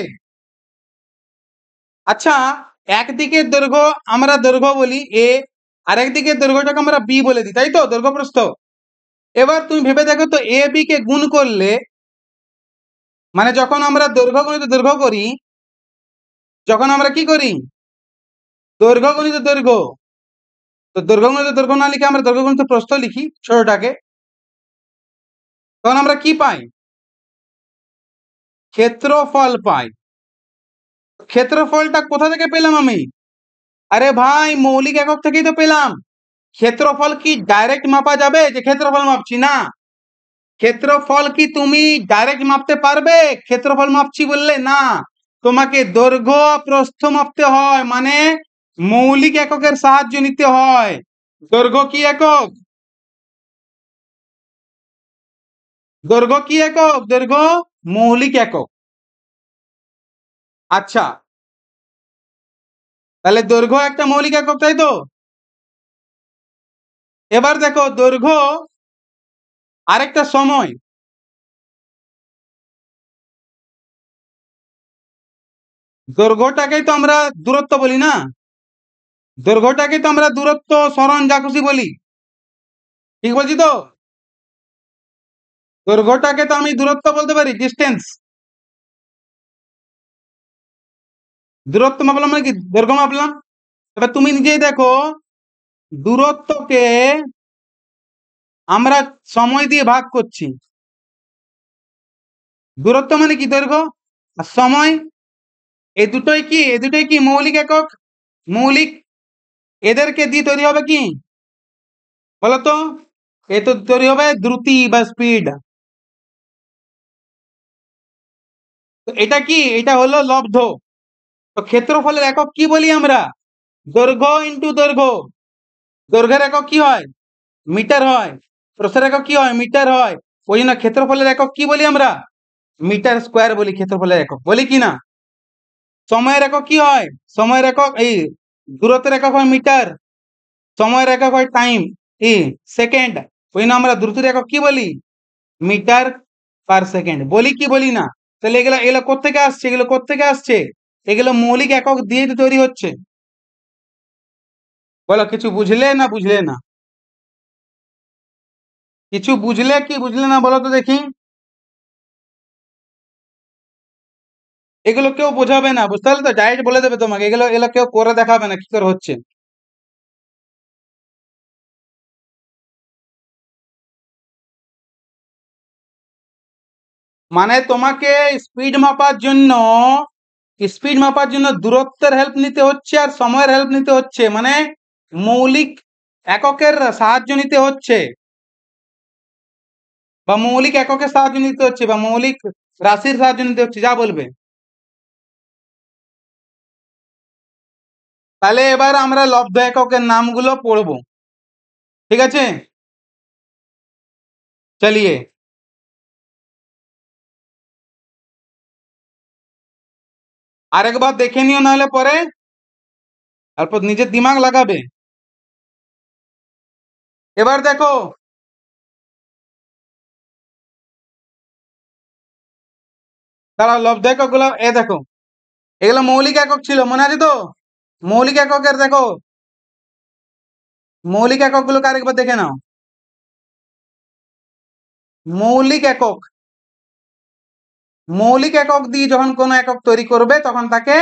আচ্ছা, একদিকের দৈর্ঘ্য আমরা দৈর্ঘ্য বলি এ, আর একদিকের দৈর্ঘ্যটাকে আমরা বি বলে দিই, তাই তো? দৈর্ঘ্য প্রস্থ। এবার তুমি ভেবে দেখো তো, এ বি কে গুণ করলে, মানে যখন আমরা দৈর্ঘ্য গণিত দৈর্ঘ্য করি, যখন আমরা কি করি? দৈর্ঘ্য গণিত দৈর্ঘ্য, তো দৈর্ঘ্য গণিত দৈর্ঘ্য না লিখে আমরা দৈর্ঘ্য গণিত প্রস্থ লিখি ছোটটাকে, তখন আমরা কি পাই? ক্ষেত্রফল পাই। ক্ষেত্রফলটা কোথা থেকে পেলাম আমি? আরে ভাই মৌলিক একক থেকেই তো পেলাম। ক্ষেত্রফল কি ডাইরেক্ট মাপা যাবে যে ক্ষেত্রফল মাপছি? না। ক্ষেত্রফল কি তুমি ডাইরেক্ট মাপতে পারবে ক্ষেত্রফল মাপছি বললে? না, তোমাকে দৈর্ঘ্য প্রস্থ মাপতে হয়, মানে মৌলিক এককের সাহায্য নিতে হয়। দৈর্ঘ্য কি একক? দৈর্ঘ্য কি একক? দৈর্ঘ্য মৌলিক একক। আচ্ছা, তাহলে দৈর্ঘ্য একটা মৌলিক একক, তাই তো? এবার দেখো দৈর্ঘ্য আরেকটা সময়। দৈর্ঘ্যটাকেই তো আমরা দূরত্ব বলি না? দৈর্ঘ্যটাকেই তো আমরা দূরত্ব, সরণ, যা খুশি বলি। ঠিক বলছি তো? দৈর্ঘ্যটাকে তো আমি দূরত্ব বলতে পারি, ডিস্টেন্স। দূরত্ব মাপলাম মানে কি, দৈর্ঘ্য মাপলাম। এবার তুমি নিজেই দেখো, দূরত্বকে আমরা সময় দিয়ে ভাগ করছি। দূরত্ব মানে কি, দৈর্ঘ্য আর সময়, এ দুটোই কি মৌলিক একক? মৌলিক। এদেরকে দিয়ে তৈরি হবে কি বলতো? এ তো তৈরি হবে দ্রুতি বা স্পিড। এটা কি, এটা হলো লব্ধ। তো ক্ষেত্রফলের একক কি বলি আমরা? দৈর্ঘ্য ইন্টু দৈর্ঘ্য। দৈর্ঘ্যের একক কি হয়? মিটার হয়। প্রস্থের একক কি হয়? মিটার হয়। ওই জন্য ক্ষেত্রফলের একক কি বলি আমরা? মিটার স্কোয়ার বলি ক্ষেত্রফলের একক, বলি কি না? সময়ের একক কি হয়? সময়ের একক এই দূরত্বের একক হয় মিটার, সময়ের একক হয় টাইম, সেকেন্ড। ওই জন্য আমরা দ্রুতির একক কি বলি? মিটার পার সেকেন্ড, বলি কি বলি না? তাহলে এগুলো এগুলো কোত্থেকে আসছে? এগুলো কোত্থেকে আসছে? এগুলো মৌলিক একক দিয়ে তো তৈরি হচ্ছে। বলো, কিছু বুঝলে না বুঝলে না? কিছু বুঝলে কি বুঝলে না বলো তো দেখি? এগুলো কেউ বোঝাবে না, বুঝতে পারলে তো? ডাইরেক্ট বলে দেবে তোমাকে, এগুলো এগুলো কেউ করে দেখাবে না কি করে হচ্ছে। মানে তোমাকে স্পিড মাপার জন্য দূরত্বের হেল্প নিতে হচ্ছে আর সময়ের হেল্প নিতে হচ্ছে, মানে মৌলিক এককের সাহায্য নিতে হচ্ছে, বা মৌলিক এককের সাহায্য নিতে হচ্ছে, বা মৌলিক রাশির সাহায্য নিতে হচ্ছে, যা বলবে। তাহলে এবার আমরা লব্ধ এককের নামগুলো পড়বো, ঠিক আছে? চলিয়ে আরেকবার দেখে নিও, নাহলে পরে তারপর নিজের দিমাগ লাগাবে। এবার দেখো, তারা লব্ধ একক গুলো দেখো, এগুলো মৌলিক একক ছিল, মনে আছে তো? মৌলিক এককের দেখো, মৌলিক একক গুলোকে আরেকবার দেখে নাও। মৌলিক একক, মৌলিক একক দিয়ে যখন কোনো একক তৈরি করবে তখন তাকে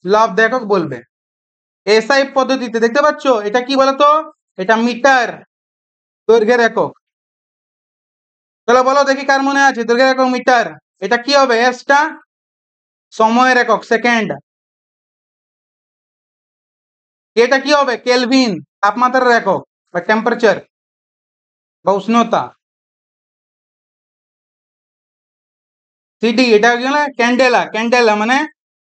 লব্ধ একক বলবে। এসআই পদ্ধতিতে দেখতে পাচ্ছ, এটা কি বলতো? এটা মিটার, দৈর্ঘ্যের একক। তাহলে বলো দেখি কার মনে আছে দৈর্ঘ্যের একক মিটার। এটা কি হবে? এসটা সময়ের একক, সেকেন্ড। এটা কি হবে? কেলভিন, তাপমাত্রার একক বা টেম্পারেচার বা উষ্ণতা। সিডি, এটা কি না? ক্যান্ডেলা, ক্যান্ডেলা মানে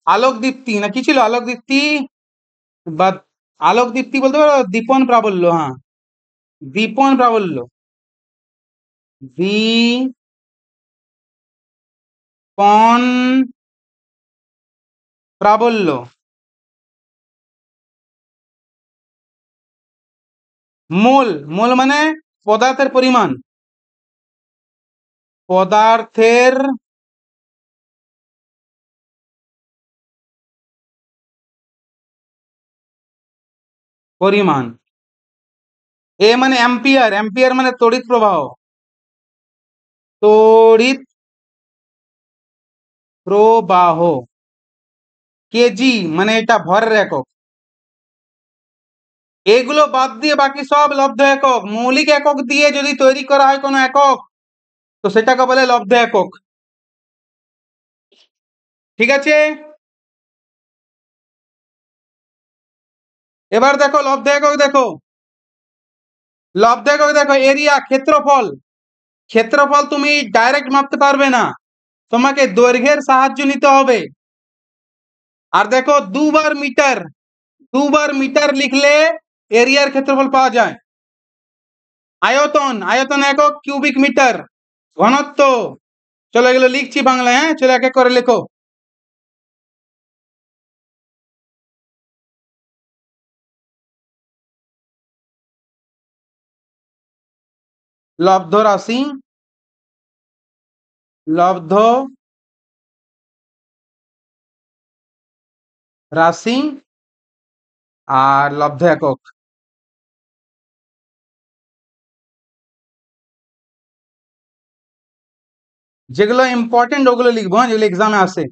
আলোক দীপ্তি, না কি ছিল? আলোক দীপ্তি বা আলোক দীপ্তি বলতে পারো, দীপন প্রাবল্য, হ্যাঁ, দীপন প্রাবল্য, দীপন প্রাবল্য। মোল, মোল মানে পদার্থের পরিমাণ, পদার্থের পরিমাণ। এ মানে অ্যাম্পিয়ার, অ্যাম্পিয়ার মানে তড়িৎ প্রবাহ, তড়িৎ প্রবাহ। কেজি মানে এটা ভরের একক। এগুলো বাদ দিয়ে বাকি সব লব্ধ একক। মৌলিক একক দিয়ে যদি তৈরি করা হয় কোনো একক, তো সেটাকে বলে লব্ধ একক, ঠিক আছে? এবার দেখো লব্ধ একক, দেখো লব্ধ একক, দেখো এরিয়া, ক্ষেত্রফল। ক্ষেত্রফল তুমি ডাইরেক্ট মাপতে পারবে না, তোমাকে দৈর্ঘ্যের সাহায্য নিতে হবে। আর দেখো দুবার মিটার, দুবার মিটার লিখলে এরিয়ার ক্ষেত্রফল পাওয়া যায়। আয়তন, আয়তন একক কিউবিক মিটার। ঘনত্ব, চলো এগুলো লিখছি বাংলায়, হ্যাঁ, চলো এক এক করে লেখো। লব্ধ রাশি, লব্ধ রাশি আর লব্ধ একক। যেগুলো ইম্পর্টেন্ট ওগুলো লিখবো, হ্যাঁ, যেগুলো এক্সামে আসে,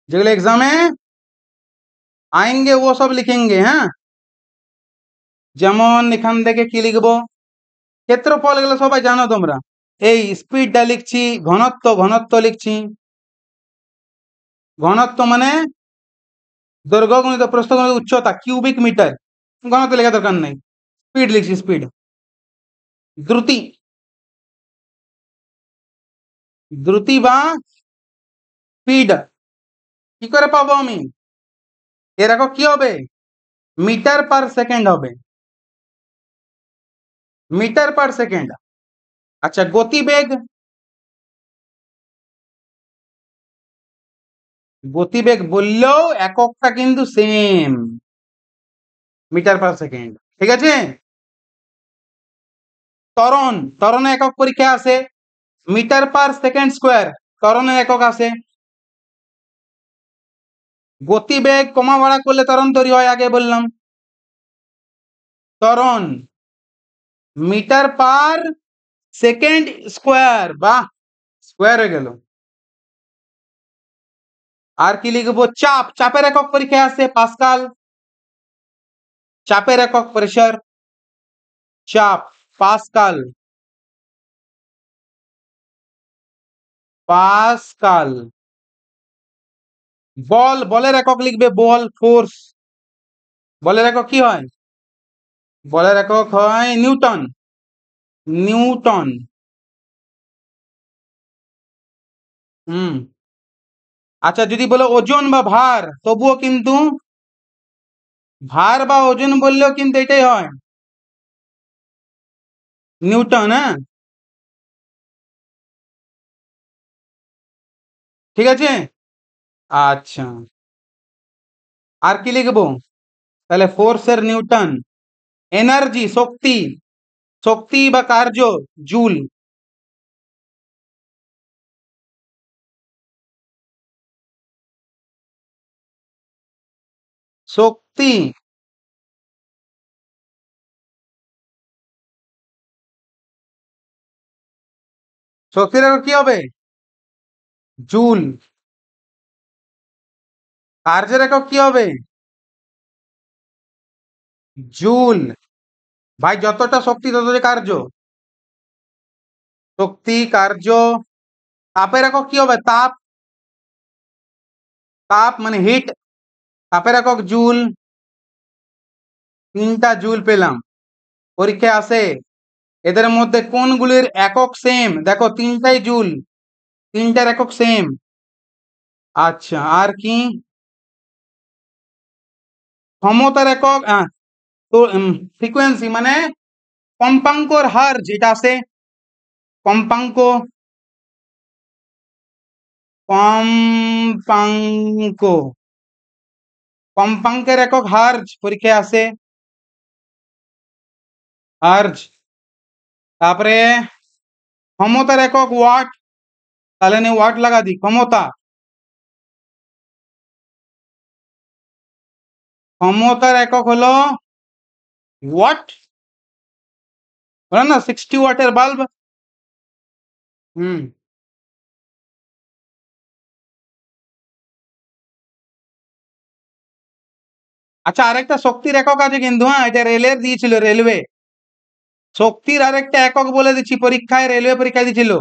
যেগুলো এক্সামে আएंगे वो सब लिखेंगे। হ্যাঁ, যেমন এখান থেকে কি লিখবো, ক্ষেত্রফল এগুলো সবাই জানো তোমরা। এই স্পিডটা লিখছি, ঘনত্ব ঘনত্ব লিখছি। ঘনত্ব মানে দৈর্ঘ্য গুণিত প্রস্থ গুণিত উচ্চতা, কিউবিক মিটার। ঘনত্ব লেখা দরকার নেই, স্পিড লিখছি, স্পিড। দ্রুতি, দ্রুতি বা স্পিড কি করে পাবো আমি, এর একক কি হবে, মিটার পার সেকেন্ড হবে, মিটার পার সেকেন্ড। আচ্ছা, গতিবেগ, গতিবেগ বললেও এককটা কিন্তু সেম, মিটার পার সেকেন্ড। ঠিক আছে। ত্বরণ, ত্বরণের একক পরীক্ষা আছে, মিটার পার সেকেন্ড স্কোয়ার ত্বরণের একক আছে। গতিবেগ কমা বাড়া করলে ত্বরণ তৈরি হয়, আগে বললাম। ত্বরণ মিটার পার সেকেন্ড স্কোয়ার, বাহ, স্কোয়ার হয়ে গেল। আর কি লিখবো, চাপ, চাপের একক পরীক্ষায় আছে, পাস্কাল। চাপের একক প্রেসার, চাপ পাস্কাল, পাস্কাল। বল, বলের একক লিখবে, বল, ফোর্স। বলের একক কি হয়, বলের একক হয় নিউটন, নিউটন। হুম। আচ্ছা, যদি বলো ওজন বা ভার, তবুও কিন্তু ভার বা ওজন বললেও কিন্তু এটাই হয়, নিউটন। হ্যাঁ, ঠিক আছে। আচ্ছা, আর কি লিখবো, তাহলে ফোর্সের নিউটন। এনার্জি, শক্তি, শক্তি বা কার্য, জুল। শক্তি, শক্তির একক কি হবে, জুল। কার্যের একক কি হবে, জুল। ভাই যতটা শক্তি ততটা কার্য, শক্তি কার্য। তাপের একক কি হবে, তাপ, তাপ মানে হিট, তাপের একক জুল। তিনটা জুল পেলাম, পরীক্ষায় আসে। এদের মধ্যে কোনগুলির একক সেম, দেখো তিনটাই জুল, তিনটার একক সেম। আচ্ছা, আর কি, ক্ষমতার একক, তো ফ্রিকোয়েন্সি মানে কম্পাঙ্কর হার যেটা আছে, কম্পাঙ্ক, কম্পাঙ্ক, কম্পাঙ্কের একক হার্জ, পরীক্ষায় আসে, হার্জ। তারপরে ক্ষমতার একক ওয়াট, তাহলে নে ওয়াট লাগা দি, ক্ষমতা, ক্ষমতার একক হলো ওয়াট, বলেন না 60 ওয়াটের বাল্ব। হুম। আচ্ছা, আরেকটা শক্তির একক আছে কিন্তু, হ্যাঁ, এটা রেলের দিয়েছিল, রেলওয়ে। শক্তির আরেকটা একক বলে দিচ্ছি, পরীক্ষায় রেলওয়ে পরীক্ষা দিয়েছিল,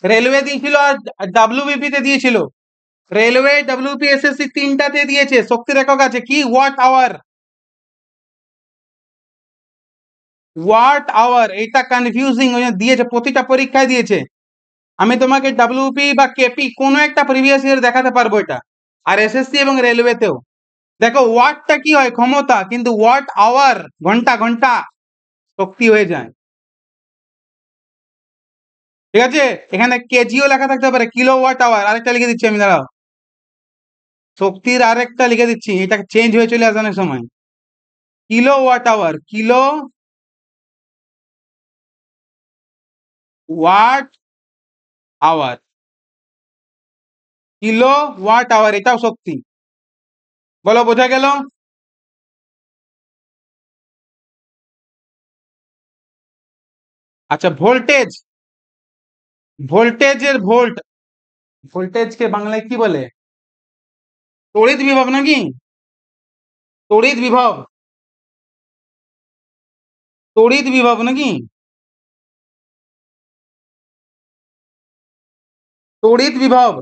রেলওয়ে দিয়েছিল আর ডাব্লিউবিপি তে দিয়েছিল। রেলওয়ে, ডাব্লিউপি, এসএসসি তিনটাতে দিয়েছে, শক্তির একক আছে কি, ওয়াট আওয়ার, ওয়াট আওয়ার। এটা কনফিউজিং দিয়েছে, প্রতিটা পরীক্ষায় দিয়েছে। আমি তোমাকে ডাব্লিউপি বা কেপি কোনো একটা প্রিভিয়াস ইয়ার দেখাতে পারবো এটা, আর এসএসসি এবং রেলওয়েতেও। দেখো ওয়াটটা কি হয়, ক্ষমতা, কিন্তু ওয়াট আওয়ার ঘন্টা, ঘন্টা শক্তি হয়ে যায়। ঠিক আছে, এখানে কেজিও লেখা থাকতে পারে, কিলো ওয়াট আওয়ার। আরেকটা লিখে দিচ্ছি আমি, দাঁড়াও, শক্তির আরেকটা লিখে দিচ্ছি, এটা চেঞ্জ হয়ে চলে আসে অনেক সময়। Kilowatt hour, kilowatt hour, kilowatt hour, এটাও শক্তি। বলো, বোঝা গেল? আচ্ছা, ভোল্টেজ, ভোল্টেজের ভোল্ট, ভোল্টেজকে বাংলায় কি বলে? তড়িৎ বিভব নাকি? তড়িৎ বিভব, তড়িৎ বিভব নাকি? তড়িৎ বিভব,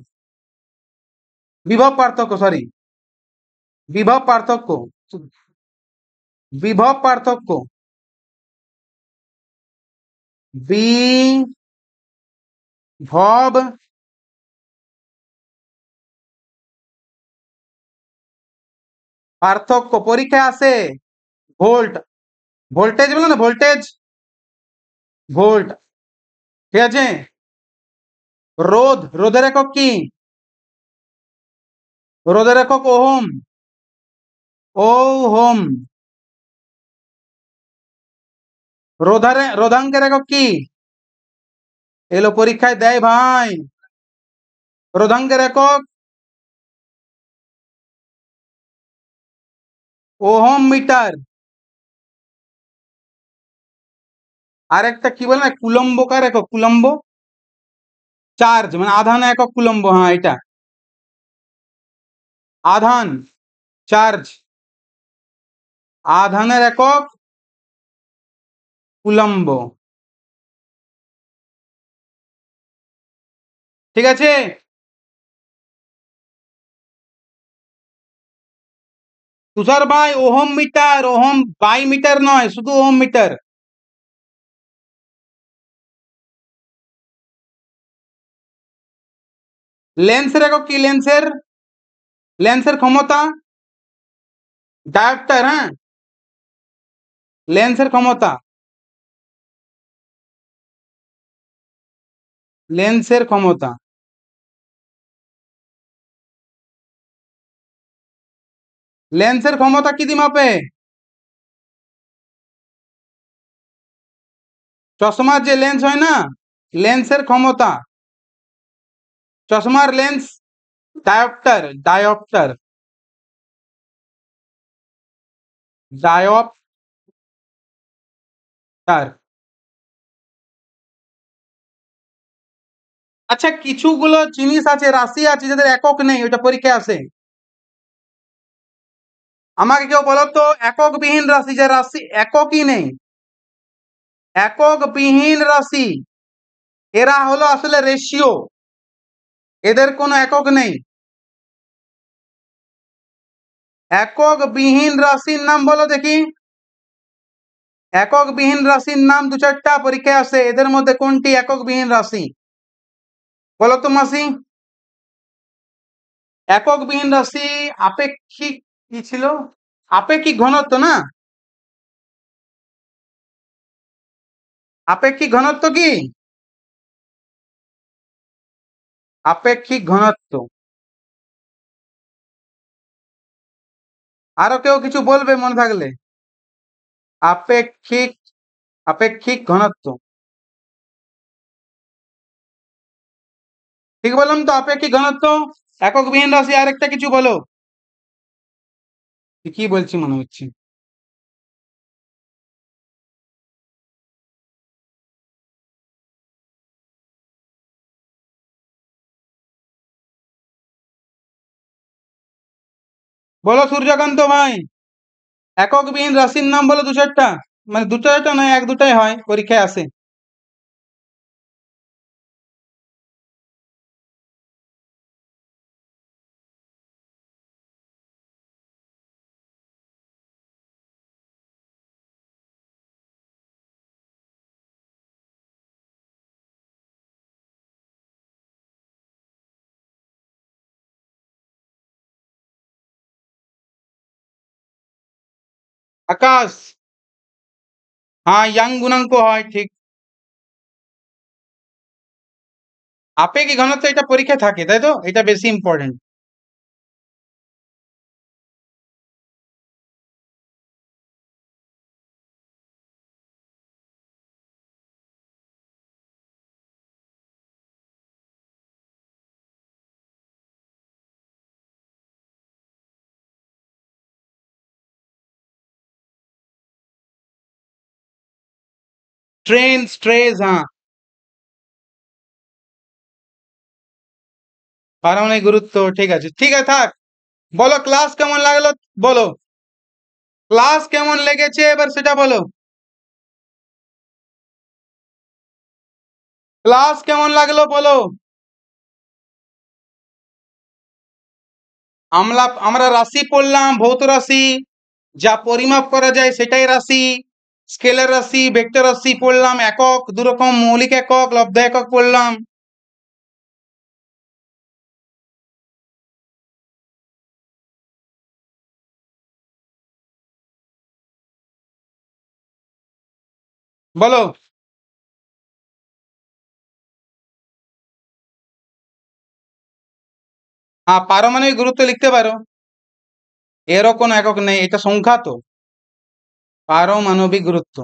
বিভব পার্থক্য, সরি, বিভব পার্থক্য, বিভব পার্থক্য, বিভব পার্থক্য পরীক্ষায় আসে। ভোল্ট, ভোল্টেজ বলো না, ভোল্টেজ, ভোল্ট, ঠিক আছে। রোধ, রোধের একক কি? রোধের একক ওহম, ওহম। রোধাঙ্কের একক কি? এলো পরীক্ষায় দেয় ভাই। রোধাঙ্কের একক ওহম মিটার। আরেকটা কি বলে না, কুলম্বকার একক, কুলম্ব, চার্জ মানে আধান একক কুলম্ব, হ্যাঁ এটা আধান, চার্জ, আধানের একক কুলম্ব, ঠিক আছে। তুষার ভাই, ohm metre, ohm by metre নয়, শুধু ওহম মিটার। লেন্সের একক কি? লেন্সের, লেন্সের ক্ষমতা, ডায়োপ্টার, হ্যাঁ, লেন্সের ক্ষমতা, লেন্সের ক্ষমতা, লেন্সের ক্ষমতা কি দি মাপে? চশমার যে লেন্স হয় না, লেন্সের ক্ষমতা, চশমার লেন্স, ডায়োপ্টার, ডায়োপ্টার, ডায়োপ্টার। আচ্ছা, কিছুগুলো জিনিস আছে, রাশি আছে, যাদের একক নেই, ওইটা পরীক্ষায় আসে। আমাকে কেউ বলো তো, একক বিহীন রাশি, যে রাশি এককই নেই, একক বিহীন রাশি, এরা হলো আসলে রেশিও, এদের কোনো একক নেই। একক বিহীন রাশির নাম বলো দেখি, একক বিহীন রাশির নাম দু চারটা পরীক্ষায় আসে, এদের মধ্যে কোনটি একক বিহীন রাশি? বলো তো মাসি। একক বিহীন রাশি আপেক্ষিক কি ছিল? আপেক্ষিক ঘনত্ব না? আপেক্ষিক ঘনত্ব কি? আপেক্ষিক ঘনত্ব। আরো কেউ কিছু বলবে মনে থাকলে? আপেক্ষিক, আপেক্ষিক ঘনত্ব, ঠিক বললাম তো? আপেক্ষিক ঘনত্ব, একক বিহীন রাশি, আরেকটা কিছু বলো। কি বলছি মনে হচ্ছে? বলো সূর্যকান্ত ভাই, একক বিহীন রাশির নাম বলো দু চারটা, মানে দু চারটা নয়, এক দুটাই হয়, পরীক্ষায় আসে। আকাশ, হ্যাঁ, ইয়াং গুণাঙ্ক হয়, ঠিক। আপেক্ষিক ঘনত্ব, এটা পরীক্ষায় থাকে, তাই তো? এটা বেশি ইম্পর্টেন্ট। ট্রেন, স্ট্রেস, হ্যাঁ। পারমাণবিক গুরুত্ব, ঠিক আছে, ঠিক আছে, থাক। বলো ক্লাস কেমন লাগলো, বলো ক্লাস কেমন লেগেছে, এবার সেটা বলো। ক্লাস কেমন লাগলো বলো। আমরা রাশি পড়লাম, ভৌত রাশি, যা পরিমাপ করা যায় সেটাই রাশি। স্কেলার রাশি, ভেক্টর রাশি পড়লাম, একক দুরকম, মৌলিক একক, লব্ধ একক পড়লাম। বলো। হ্যাঁ, পারমাণবিক গুরুত্ব লিখতে পারো। এরও কোনো একক নেই, এটা সংখ্যা তো। পারমাণবিক গুরুত্ব,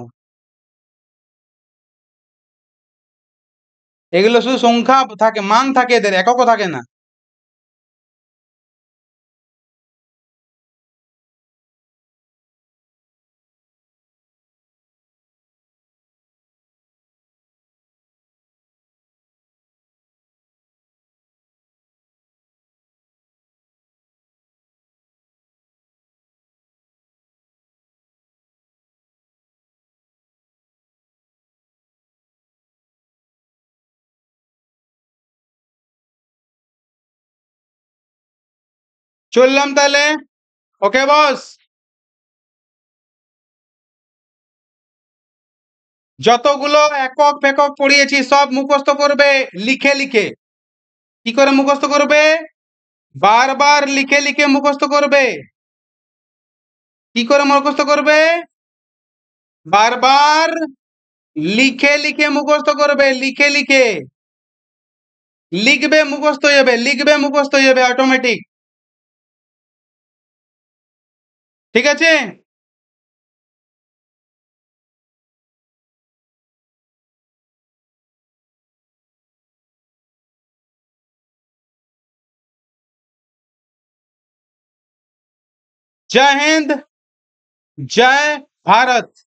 এগুলো শুধু সংখ্যা থাকে, মান থাকে, এদের এককও থাকে না। চললাম তাহলে। ওকে বস। যতগুলো একক ফেকক পড়িয়েছি সব মুখস্থ করবে, লিখে লিখে। কি করে মুখস্থ করবে? বারবার লিখে লিখে মুখস্থ করবে। কি করে মুখস্থ করবে? বারবার লিখে লিখে মুখস্থ করবে, লিখে লিখে। লিখবে মুখস্থ হয়ে যাবে, লিখবে মুখস্থ হয়ে যাবে অটোমেটিক। ঠিক আছে। जय हिंद, जय भारत।